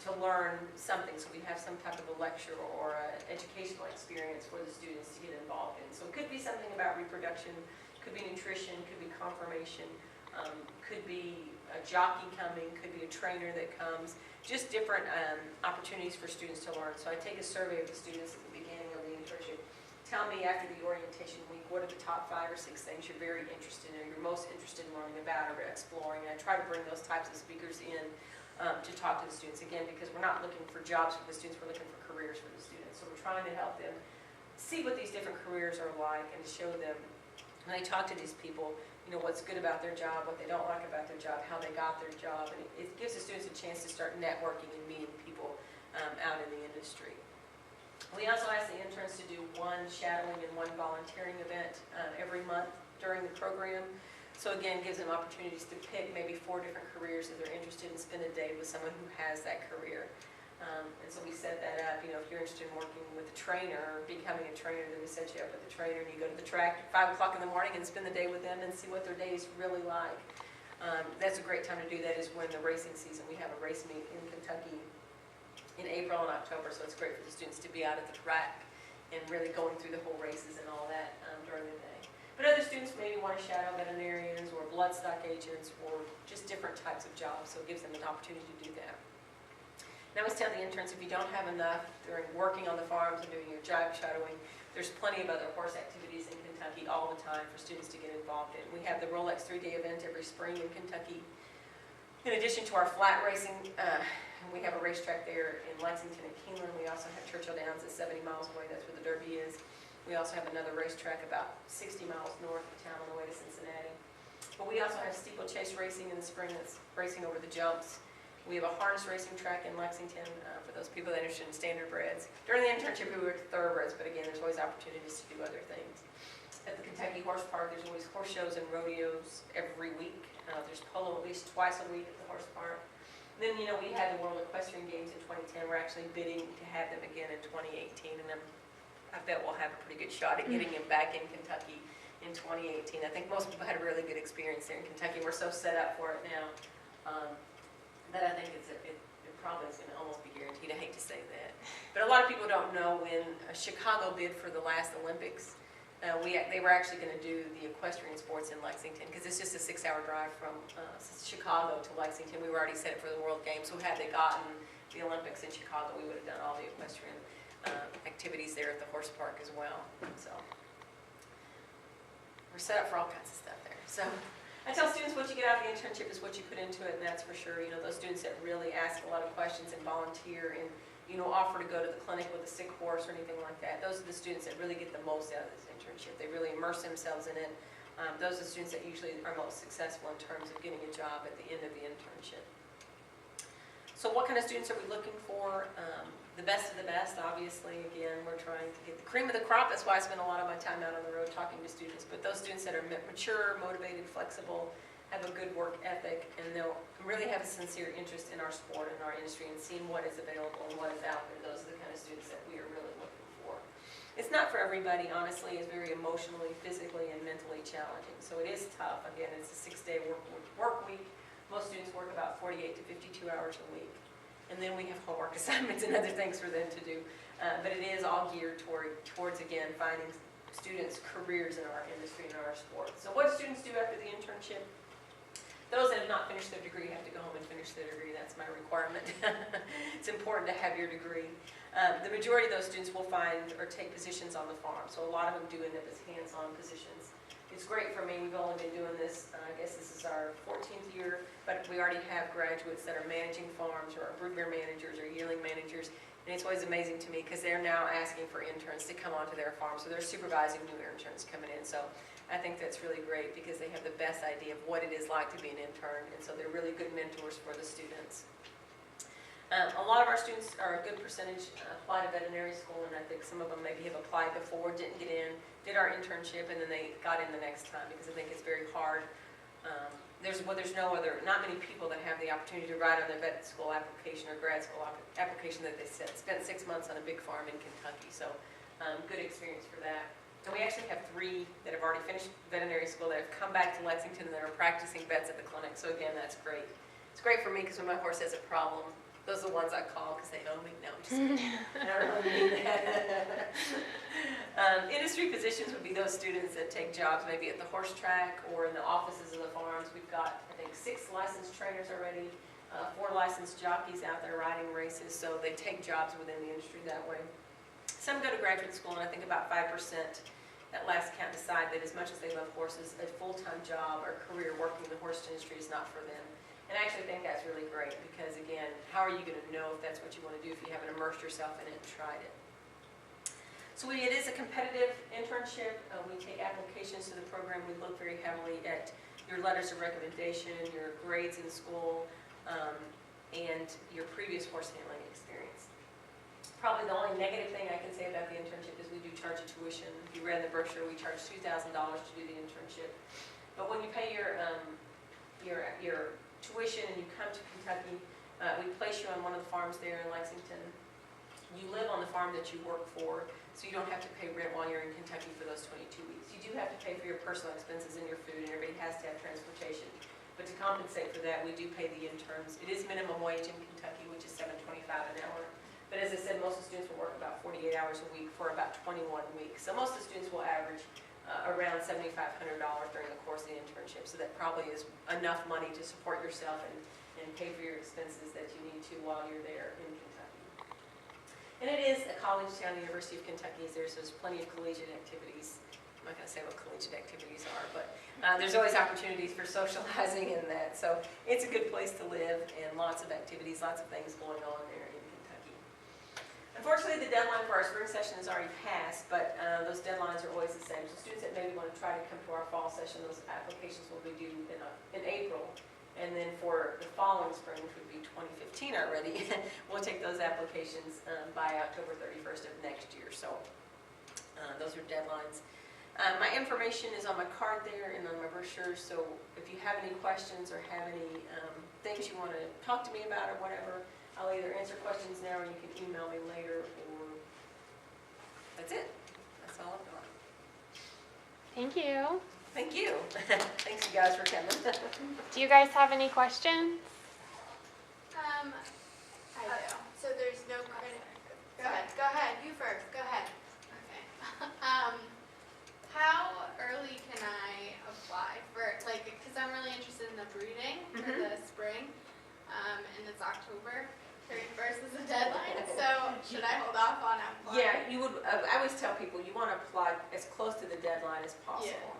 to learn something. So we have some type of a lecture or an educational experience for the students to get involved in. So it could be something about reproduction, could be nutrition, could be confirmation, could be a jockey coming, could be a trainer that comes, just different opportunities for students to learn. So I take a survey of the students at the beginning of the internship. Tell me after the orientation week, what are the top 5 or 6 things you're very interested in, or you're most interested in learning about or exploring. And I try to bring those types of speakers in to talk to the students, again, because we're not looking for jobs for the students, we're looking for careers for the students. So we're trying to help them see what these different careers are like and to show them, when they talk to these people, you know, what's good about their job, what they don't like about their job, how they got their job, and it gives the students a chance to start networking and meeting people out in the industry. We also ask the interns to do one shadowing and one volunteering event every month during the program. So again, gives them opportunities to pick maybe 4 different careers that they're interested in, spend a day with someone who has that career. And so we set that up, you know, if you're interested in working with a trainer or becoming a trainer, then we set you up with a trainer and you go to the track at 5 o'clock in the morning and spend the day with them and see what their day is really like. That's a great time to do that is when the racing season, we have a race meet in Kentucky in April and October, so it's great for the students to be out at the track and really going through the whole races and all that during the day. But other students maybe want to shadow veterinarians or bloodstock agents or just different types of jobs, so it gives them an opportunity to do that. And I always tell the interns, if you don't have enough during working on the farms and doing your job shadowing, there's plenty of other horse activities in Kentucky all the time for students to get involved in. We have the Rolex 3-day event every spring in Kentucky. In addition to our flat racing, we have a racetrack there in Lexington and Keeneland. We also have Churchill Downs at 70 miles away. That's where the Derby is. We also have another racetrack about 60 miles north of town on the way to Cincinnati. But we also have steeplechase racing in the spring that's racing over the jumps. We have a harness racing track in Lexington for those people that are interested in standardbreds. During the internship, we were at thoroughbreds, but again, there's always opportunities to do other things. At the Kentucky Horse Park, there's always horse shows and rodeos every week. There's polo at least twice a week at the horse park. And then, you know, we had the World Equestrian Games in 2010. We're actually bidding to have them again in 2018, and then I bet we'll have a pretty good shot at getting them back in Kentucky in 2018. I think most people had a really good experience there in Kentucky. We're so set up for it now. That I think it probably is going to almost be guaranteed. I hate to say that. But a lot of people don't know when Chicago bid for the last Olympics, they were actually going to do the equestrian sports in Lexington because it's just a 6-hour drive from Chicago to Lexington. We were already set it for the World Games, so had they gotten the Olympics in Chicago, we would have done all the equestrian activities there at the horse park as well. So we're set up for all kinds of stuff there. So I tell students what you get out of the internship is what you put into it, and that's for sure. You know, those students that really ask a lot of questions and volunteer and, you know, offer to go to the clinic with a sick horse or anything like that, those are the students that really get the most out of this internship. They really immerse themselves in it. Those are the students that usually are most successful in terms of getting a job at the end of the internship. So what kind of students are we looking for? The best of the best, obviously. Again, we're trying to get the cream of the crop. That's why I spend a lot of my time out on the road talking to students. But those students that are mature, motivated, flexible, have a good work ethic, and they'll really have a sincere interest in our sport and our industry and seeing what is available and what is out there. Those are the kind of students that we are really looking for. It's not for everybody, honestly. It's very emotionally, physically, and mentally challenging. So it is tough. Again, it's a 6-day work week. Most students work about 48 to 52 hours a week. And then we have homework assignments and other things for them to do. But it is all geared towards, again, finding students' careers in our industry and our sport. So what students do after the internship? Those that have not finished their degree have to go home and finish their degree. That's my requirement. It's important to have your degree. The majority of those students will find or take positions on the farm. So a lot of them do end up as hands-on positions. It's great for me. We've only been doing this, I guess this is our 14th year, but we already have graduates that are managing farms or broodmare managers or yearling managers. And it's always amazing to me because they're now asking for interns to come onto their farm. So they're supervising new interns coming in. So I think that's really great because they have the best idea of what it is like to be an intern. And so they're really good mentors for the students. A lot of our students, are a good percentage, apply to veterinary school, and I think some of them maybe have applied before, didn't get in, did our internship, and then they got in the next time because I think it's very hard. Not many people that have the opportunity to write on their vet school application or grad school application that they spent 6 months on a big farm in Kentucky. So good experience for that. And we actually have 3 that have already finished veterinary school that have come back to Lexington and that are practicing vets at the clinic. So again, that's great. It's great for me because when my horse has a problem, those are the ones I call because they know me. No, I'm just kidding. I don't really mean that. Industry positions would be those students that take jobs maybe at the horse track or in the offices of the farms. We've got, I think, 6 licensed trainers already, 4 licensed jockeys out there riding races, so they take jobs within the industry that way. Some go to graduate school, and I think about 5% at last count decide that as much as they love horses, a full-time job or career working in the horse industry is not for them. And I actually think that's really great because, again, how are you going to know if that's what you want to do if you haven't immersed yourself in it and tried it? So it is a competitive internship. We take applications to the program. We look very heavily at your letters of recommendation, your grades in school, and your previous horse handling experience. Probably the only negative thing I can say about the internship is we do charge a tuition. If you read the brochure, we charge $2,000 to do the internship. But when you pay your tuition and you come to Kentucky, we place you on one of the farms there in Lexington. You live on the farm that you work for, so you don't have to pay rent while you're in Kentucky for those 22 weeks. You do have to pay for your personal expenses and your food, and everybody has to have transportation. But to compensate for that, we do pay the interns. It is minimum wage in Kentucky, which is $7.25 an hour. But as I said, most of the students will work about 48 hours a week for about 21 weeks. So most of the students will average around $7,500 during the course of the internship. So that probably is enough money to support yourself and pay for your expenses that you need to while you're there in Kentucky. And it is a college town. The University of Kentucky is there, so there's plenty of collegiate activities. I'm not going to say what collegiate activities are, but there's always opportunities for socializing and that. So it's a good place to live and lots of activities, lots of things going on there in Kentucky. Unfortunately, the deadline for our spring session has already passed, but those deadlines are always the same. So students that maybe want to try to come to our fall session, those applications will be due in April. And then for the following spring, which would be 2015 already, we'll take those applications by October 31st of next year. So those are deadlines. My information is on my card there and on my brochure, so if you have any questions or have any things you want to talk to me about or whatever, I'll either answer questions now or you can email me later, or that's it. That's all I've got. Thank you. Thank you. Thanks you guys for coming. Do you guys have any questions? I do. So there's no credit. Go ahead. You first. Go ahead. Okay. How early can I apply for, because I'm really interested in the breeding for the spring, and it's October. 31st is the deadline, so should I hold off on applying? Yeah, you would, I always tell people, you want to apply as close to the deadline as possible.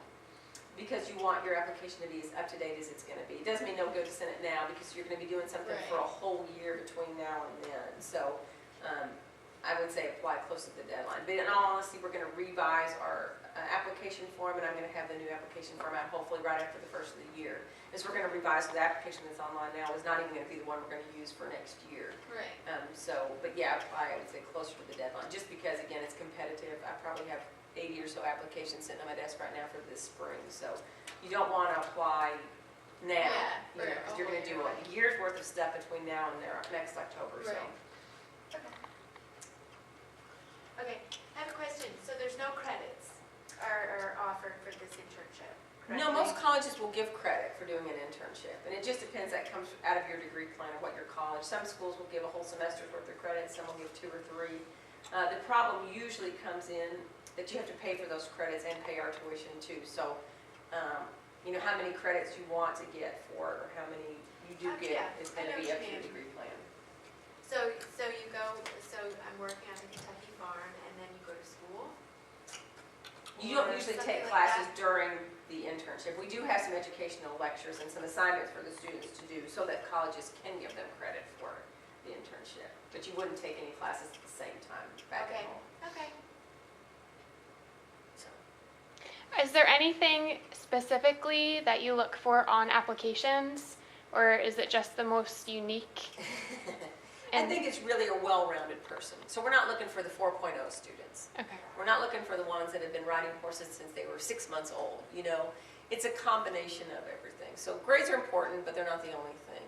Because you want your application to be as up to date as it's going to be. It doesn't mean no good to send it now because you're going to be doing something for a whole year between now and then. So I would say apply close to the deadline. But in all honesty, we're going to revise our application form, and I'm going to have the new application form out hopefully right after the first of the year. Is we're going to revise the application that's online now is not even going to be the one we're going to use for next year. Right. But yeah, apply, I would say closer to the deadline, just because again it's competitive. I probably have 80 or so applications sitting on my desk right now for this spring. So you don't want to apply now, because you're going to do a year's worth of stuff between now and next October. So. Right. Okay, I have a question. So there's no credits are offered for this internship? Correct? No, most colleges will give credit for doing an internship, and it just depends. That comes out of your degree plan of what your college. Some schools will give a whole semester's worth of credits, some will give 2 or 3. The problem usually comes in that you have to pay for those credits and pay our tuition too. So, you know, how many credits you want to get for it, or how many you do get is going to be up to your degree plan. So you go, so I'm working on the Kentucky farm, and then you go to school? You don't usually take classes during the internship. We do have some educational lectures and some assignments for the students to do so that colleges can give them credit for the internship. But you wouldn't take any classes at the same time back at home. Okay. So. Is there anything specifically that you look for on applications, or is it just the most unique? I think it's really a well-rounded person. So we're not looking for the 4.0 students. Okay. We're not looking for the ones that have been riding horses since they were 6 months old. You know, it's a combination of everything. So grades are important, but they're not the only thing.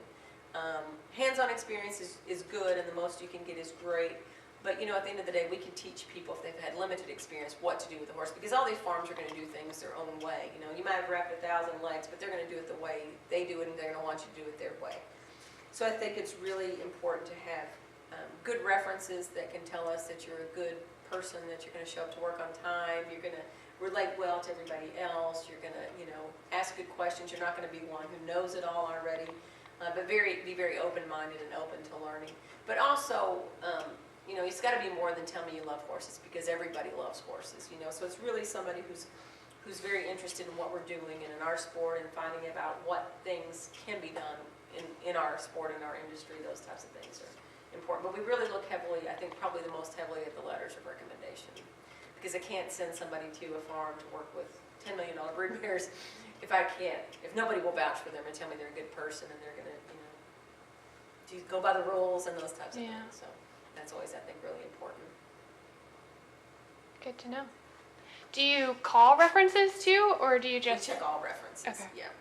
Hands-on experience is good, and the most you can get is great. But, you know, at the end of the day, we can teach people, if they've had limited experience, what to do with a horse. Because all these farms are going to do things their own way. You know, you might have wrapped 1,000 legs, but they're going to do it the way they do it, and they're going to want you to do it their way. So I think it's really important to have good references that can tell us that you're a good person, that you're going to show up to work on time, you're going to relate well to everybody else, you're going to, you know, ask good questions. You're not going to be one who knows it all already, but be very open-minded and open to learning. But also, you know, it's got to be more than tell me you love horses, because everybody loves horses, you know. So it's really somebody who's very interested in what we're doing and in our sport, and finding about what things can be done in our sport, in our industry. Those types of things are important. But we really look heavily, I think probably the most heavily, at the letters of recommendation, because I can't send somebody to a farm to work with $10 million brood mares if nobody will vouch for them and tell me they're a good person and they're going to, you know, go by the rules and those types of things. So that's always, I think, really important. Good to know. Do you call references too, or do you just... We check all references. Okay. Yeah.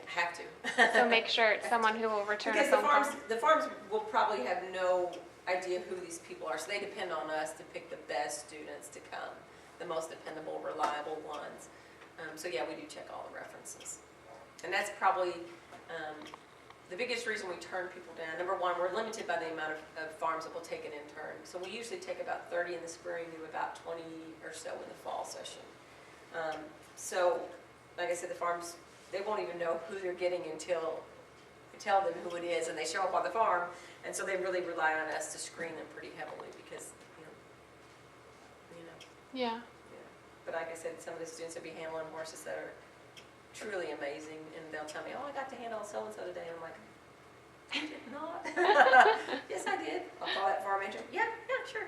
Have to. So make sure it's someone who will return a phone call. The farms will probably have no idea who these people are, so they depend on us to pick the best students to come, the most dependable, reliable ones. So yeah, we do check all the references. And that's probably the biggest reason we turn people down. Number one, we're limited by the amount of farms that will take an intern. So we usually take about 30 in the spring and about 20 or so in the fall session. So, like I said, the farms, they won't even know who they're getting until we tell them who it is and they show up on the farm. And so they really rely on us to screen them pretty heavily because, you know. Yeah. But like I said, some of the students will be handling horses that are truly amazing, and they'll tell me, oh, I got to handle so-and-so today. And I'm like, you did not? Yes, I did. I'll call that farm manager. Yeah, sure.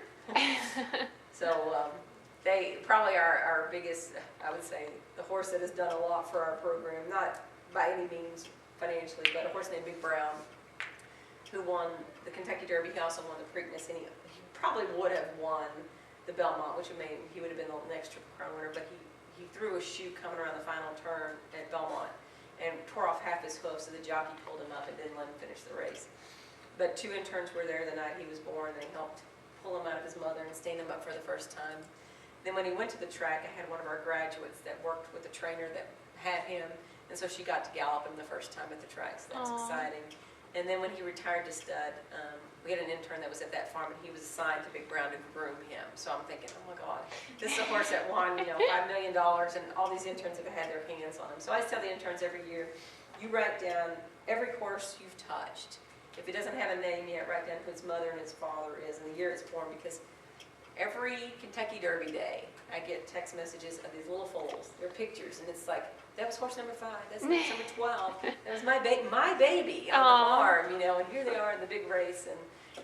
So they probably are our biggest, I would say, the horse that has done a lot for our program, not by any means financially, but a horse named Big Brown, who won the Kentucky Derby. He also won the Preakness, and he probably would have won the Belmont, which would mean he would have been the next Triple Crown winner, but he threw a shoe coming around the final turn at Belmont and tore off half his hoof, so the jockey pulled him up and didn't let him finish the race. But 2 interns were there the night he was born, and they helped pull him out of his mother and stand him up for the first time. Then when he went to the track, I had one of our graduates that worked with the trainer that had him, and so she got to gallop him the first time at the track, so that's exciting. And then when he retired to stud, we had an intern that was at that farm, and he was assigned to Big Brown to groom him. So I'm thinking, oh my God, this is a horse that won, $5 million, and all these interns have had their hands on him. So I tell the interns every year, you write down every horse you've touched If it doesn't have a name yet, write down who its mother and its father is and the year it's born, because every Kentucky Derby day, I get text messages of these little foals. They're pictures, and it's like, that was horse number 5, that's horse number 12, that was my baby on the farm, you know, and here they are in the big race, and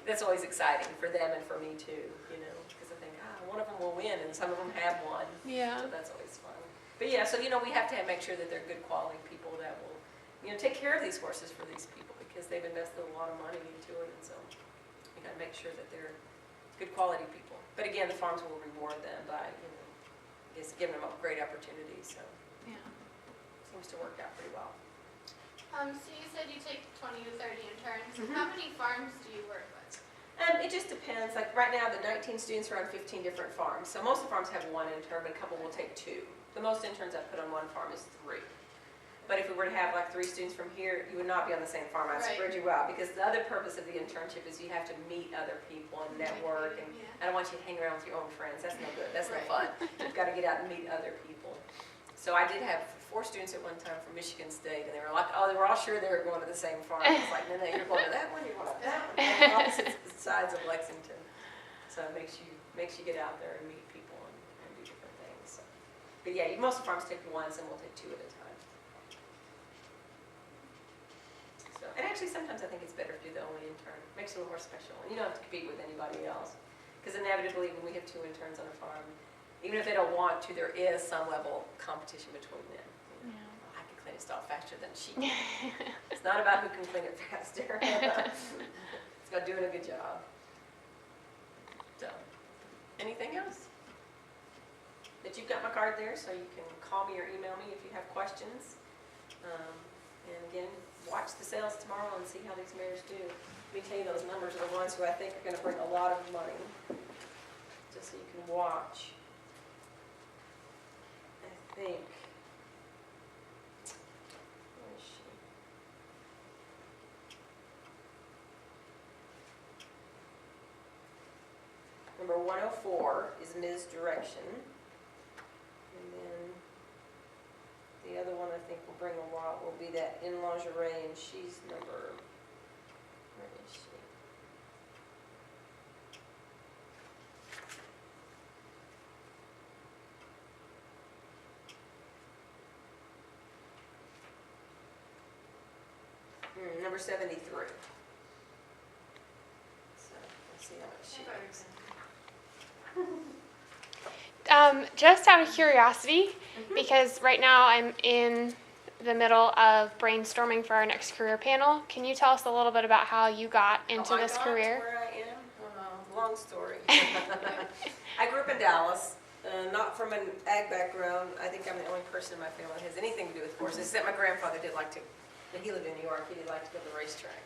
that's always exciting for them and for me too, you know, because I think, one of them will win, and some of them have won. Yeah. So that's always fun. But yeah, so, you know, we have to make sure that they're good quality people that will, you know, take care of these horses for these people, because they've invested a lot of money into it, and so we got to make sure that they're good quality people. But again, the farms will reward them by, you know, just giving them a great opportunity, so Yeah. seems to work out pretty well. So you said you take 20 to 30 interns. How many farms do you work with? It just depends. Like right now, the 19 students are on 15 different farms. So most of the farms have 1 intern, but a couple will take 2. The most interns I put on one farm is 3. But if we were to have like 3 students from here, you would not be on the same farm. I'd Right. spread you out, because the other purpose of the internship is you have to meet other people and network, and Yeah. I don't want you to hang around with your own friends. That's no good. That's no Right. fun. You've got to get out and meet other people. So I did have 4 students at one time from Michigan State, and they were like, oh, they were all sure they were going to the same farm. I was like, no, you're going to that one, you're going to that one. On opposite sides of Lexington. So it makes you get out there and meet people and do different things. So. But yeah, most of the farms take 1, some will take 2 at a time. So, and actually, sometimes I think it's better if you're the only intern. It makes it a little more special, and you don't have to compete with anybody else. Because inevitably, when we have 2 interns on a farm, even if they don't want to, there is some level of competition between them. You know, Yeah. I can clean a stall faster than she can. It's not about who can clean it faster. It's about doing a good job. So, anything else? But you've got my card there, so you can call me or email me if you have questions. And again, watch the sales tomorrow and see how these mares do. Let me tell you, those numbers are the ones who I think are going to bring a lot of money. Just so you can watch. I think. Where is she? Number 104 is Ms. Direction. And then the other one I think will bring a lot will be that in lingerie, and she's number, where is she? Number 73. So let's see how much she brings. Just out of curiosity, because right now I'm in the middle of brainstorming for our next career panel. Can you tell us a little bit about how you got into this career? Where I am? Long story. I grew up in Dallas, not from an ag background. I think I'm the only person in my family that has anything to do with horses, except my grandfather did like to, he lived in New York, he did like to go to the racetrack.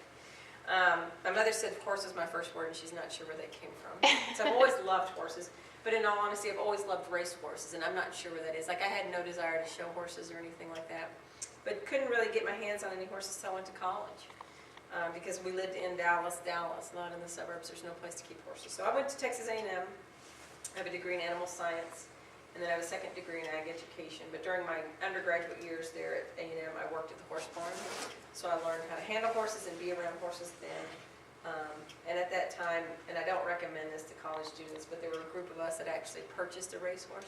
My mother said horse was my first word, and she's not sure where they came from. So I've always loved horses. But in all honesty, I've always loved race horses, and I'm not sure where that is. Like, I had no desire to show horses or anything like that, but couldn't really get my hands on any horses until I went to college. Because we lived in Dallas, not in the suburbs. There's no place to keep horses. So I went to Texas A&M. I have a degree in animal science, and then I have a second degree in ag education. But during my undergraduate years there at A&M, I worked at the horse farm. So I learned how to handle horses and be around horses then. And at that time, and I don't recommend this to college students, but there were a group of us that actually purchased a racehorse.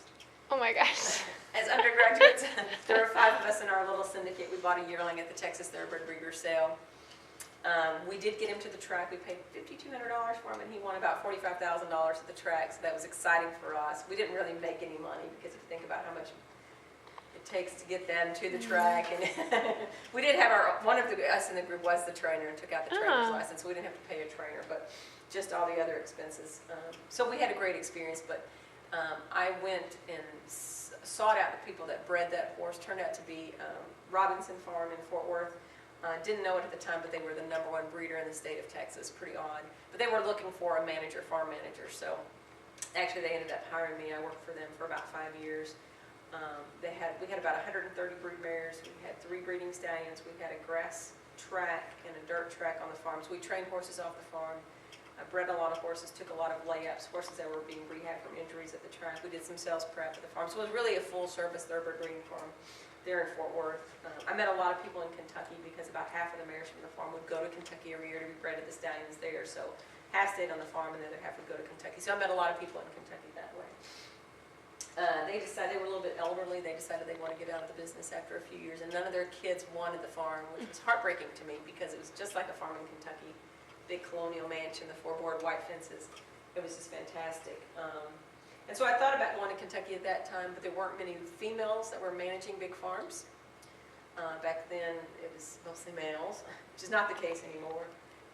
Oh my gosh. As undergraduates, there were 5 of us in our little syndicate. We bought a yearling at the Texas Thoroughbred Breeder sale. We did get him to the track. We paid $5,200 for him, and he won about $45,000 at the track, so that was exciting for us. We didn't really make any money, because if you think about how much it takes to get them to the track, and we did have one of us in the group was the trainer and took out the trainer's license, so we didn't have to pay a trainer, but just all the other expenses. So we had a great experience, but I went and sought out the people that bred that horse. Turned out to be Robinson Farm in Fort Worth. Didn't know it at the time, but they were the #1 breeder in the state of Texas. Pretty odd. But they were looking for a manager, farm manager. So actually they ended up hiring me. I worked for them for about 5 years. We had about 130 brood mares. We had 3 breeding stallions. We had a grass track and a dirt track on the farm. So we trained horses off the farm. I bred a lot of horses, took a lot of layups, horses that were being rehabbed from injuries at the track. We did some sales prep at the farm. So it was really a full-service thoroughbred breeding farm there in Fort Worth. I met a lot of people in Kentucky because about half of the mares from the farm would go to Kentucky every year to be bred at the stallions there. So half stayed on the farm and the other half would go to Kentucky. So I met a lot of people in Kentucky that way. They decided, they were a little bit elderly, they decided they wanted to get out of the business after a few years, and none of their kids wanted the farm, which was heartbreaking to me because it was just like a farm in Kentucky. Big colonial mansion, the 4-board white fences. It was just fantastic. And so I thought about going to Kentucky at that time, but there weren't many females that were managing big farms. Back then, it was mostly males, which is not the case anymore.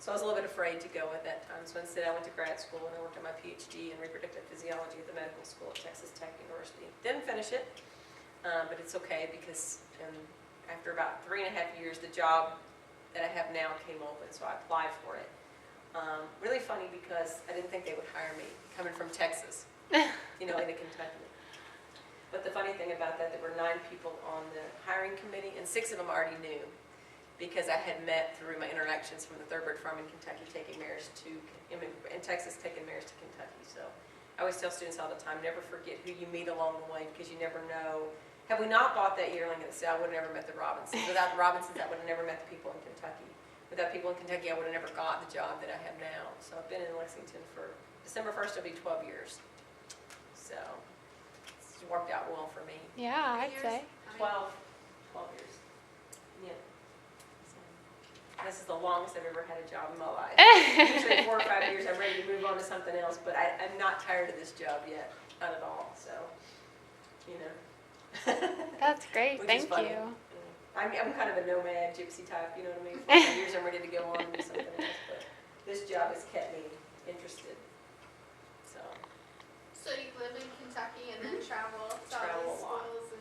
So I was a little bit afraid to go at that time. So instead I went to grad school and I worked on my PhD in reproductive physiology at the medical school at Texas Tech University. Didn't finish it, but it's okay because after about 3.5 years, the job that I have now came open, so I applied for it. Really funny because I didn't think they would hire me, coming from Texas, into Kentucky. But the funny thing about that, there were 9 people on the hiring committee, and 6 of them already knew, because I had met through my interactions from the thoroughbred farm in Kentucky, in Texas, taking mares to Kentucky. So I always tell students all the time, never forget who you meet along the way, because you never know. Had we not bought that yearling at the sale, I would have never met the Robinsons. Without the Robinsons, I would have never met the people in Kentucky. Without people in Kentucky, I would have never got the job that I have now. So I've been in Lexington for, December 1st, it'll be 12 years. So it's worked out well for me. Yeah, I'd say. 12 years. Yeah. This is the longest I've ever had a job in my life. Usually 4 or 5 years, I'm ready to move on to something else, but I'm not tired of this job yet, not at all. So, That's great. Which is Thank funny. you. I'm kind of a nomad, gypsy type, you know what I mean? For 5 years, I'm ready to go on and do something else, but this job has kept me interested. So you live in Kentucky and then travel to all Travel these a lot. schools and.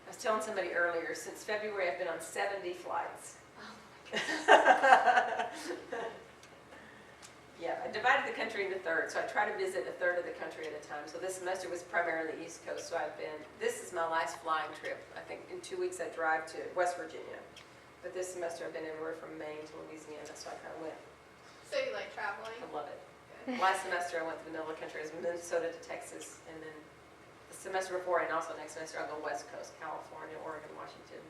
I was telling somebody earlier, since February, I've been on 70 flights. Yeah, I divided the country into thirds, so I try to visit a third of the country at a time. So this semester was primarily the East Coast, so this is my last flying trip. I think in 2 weeks I drive to West Virginia. But this semester I've been everywhere from Maine to Louisiana, so I kind of went. So you like traveling? I love it. Good. Last semester I went to the middle of the country, it was Minnesota to Texas, and then the semester before, and also next semester, I'll go West Coast, California, Oregon, Washington,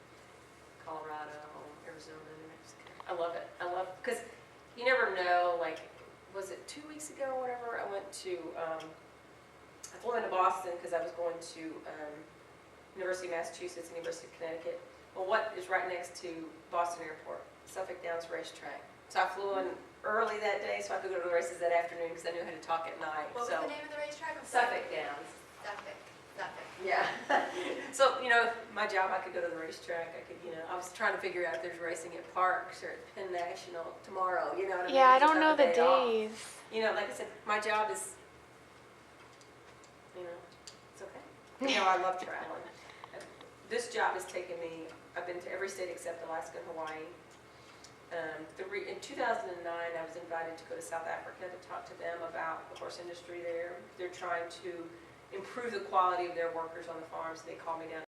Colorado, Arizona, New Mexico. I love it. Because you never know, like, was it 2 weeks ago or whatever, I went to, I flew into Boston because I was going to University of Massachusetts and University of Connecticut. Well, what is right next to Boston Airport? Suffolk Downs Racetrack. So I flew in early that day so I could go to the races that afternoon because I knew how to talk at night. What was the name of the racetrack? Suffolk Downs. Suffolk. Yeah. So, my job, I could go to the racetrack. I could, I was trying to figure out if there's racing at Parks or at Penn National tomorrow, you know what I mean? Yeah, I Just don't have know a the day off. days. Like I said, my job is, it's okay. I love traveling. This job has taken me, I've been to every state except Alaska and Hawaii. In 2009, I was invited to go to South Africa to talk to them about the horse industry there. They're trying to improve the quality of their workers on the farms. They called me down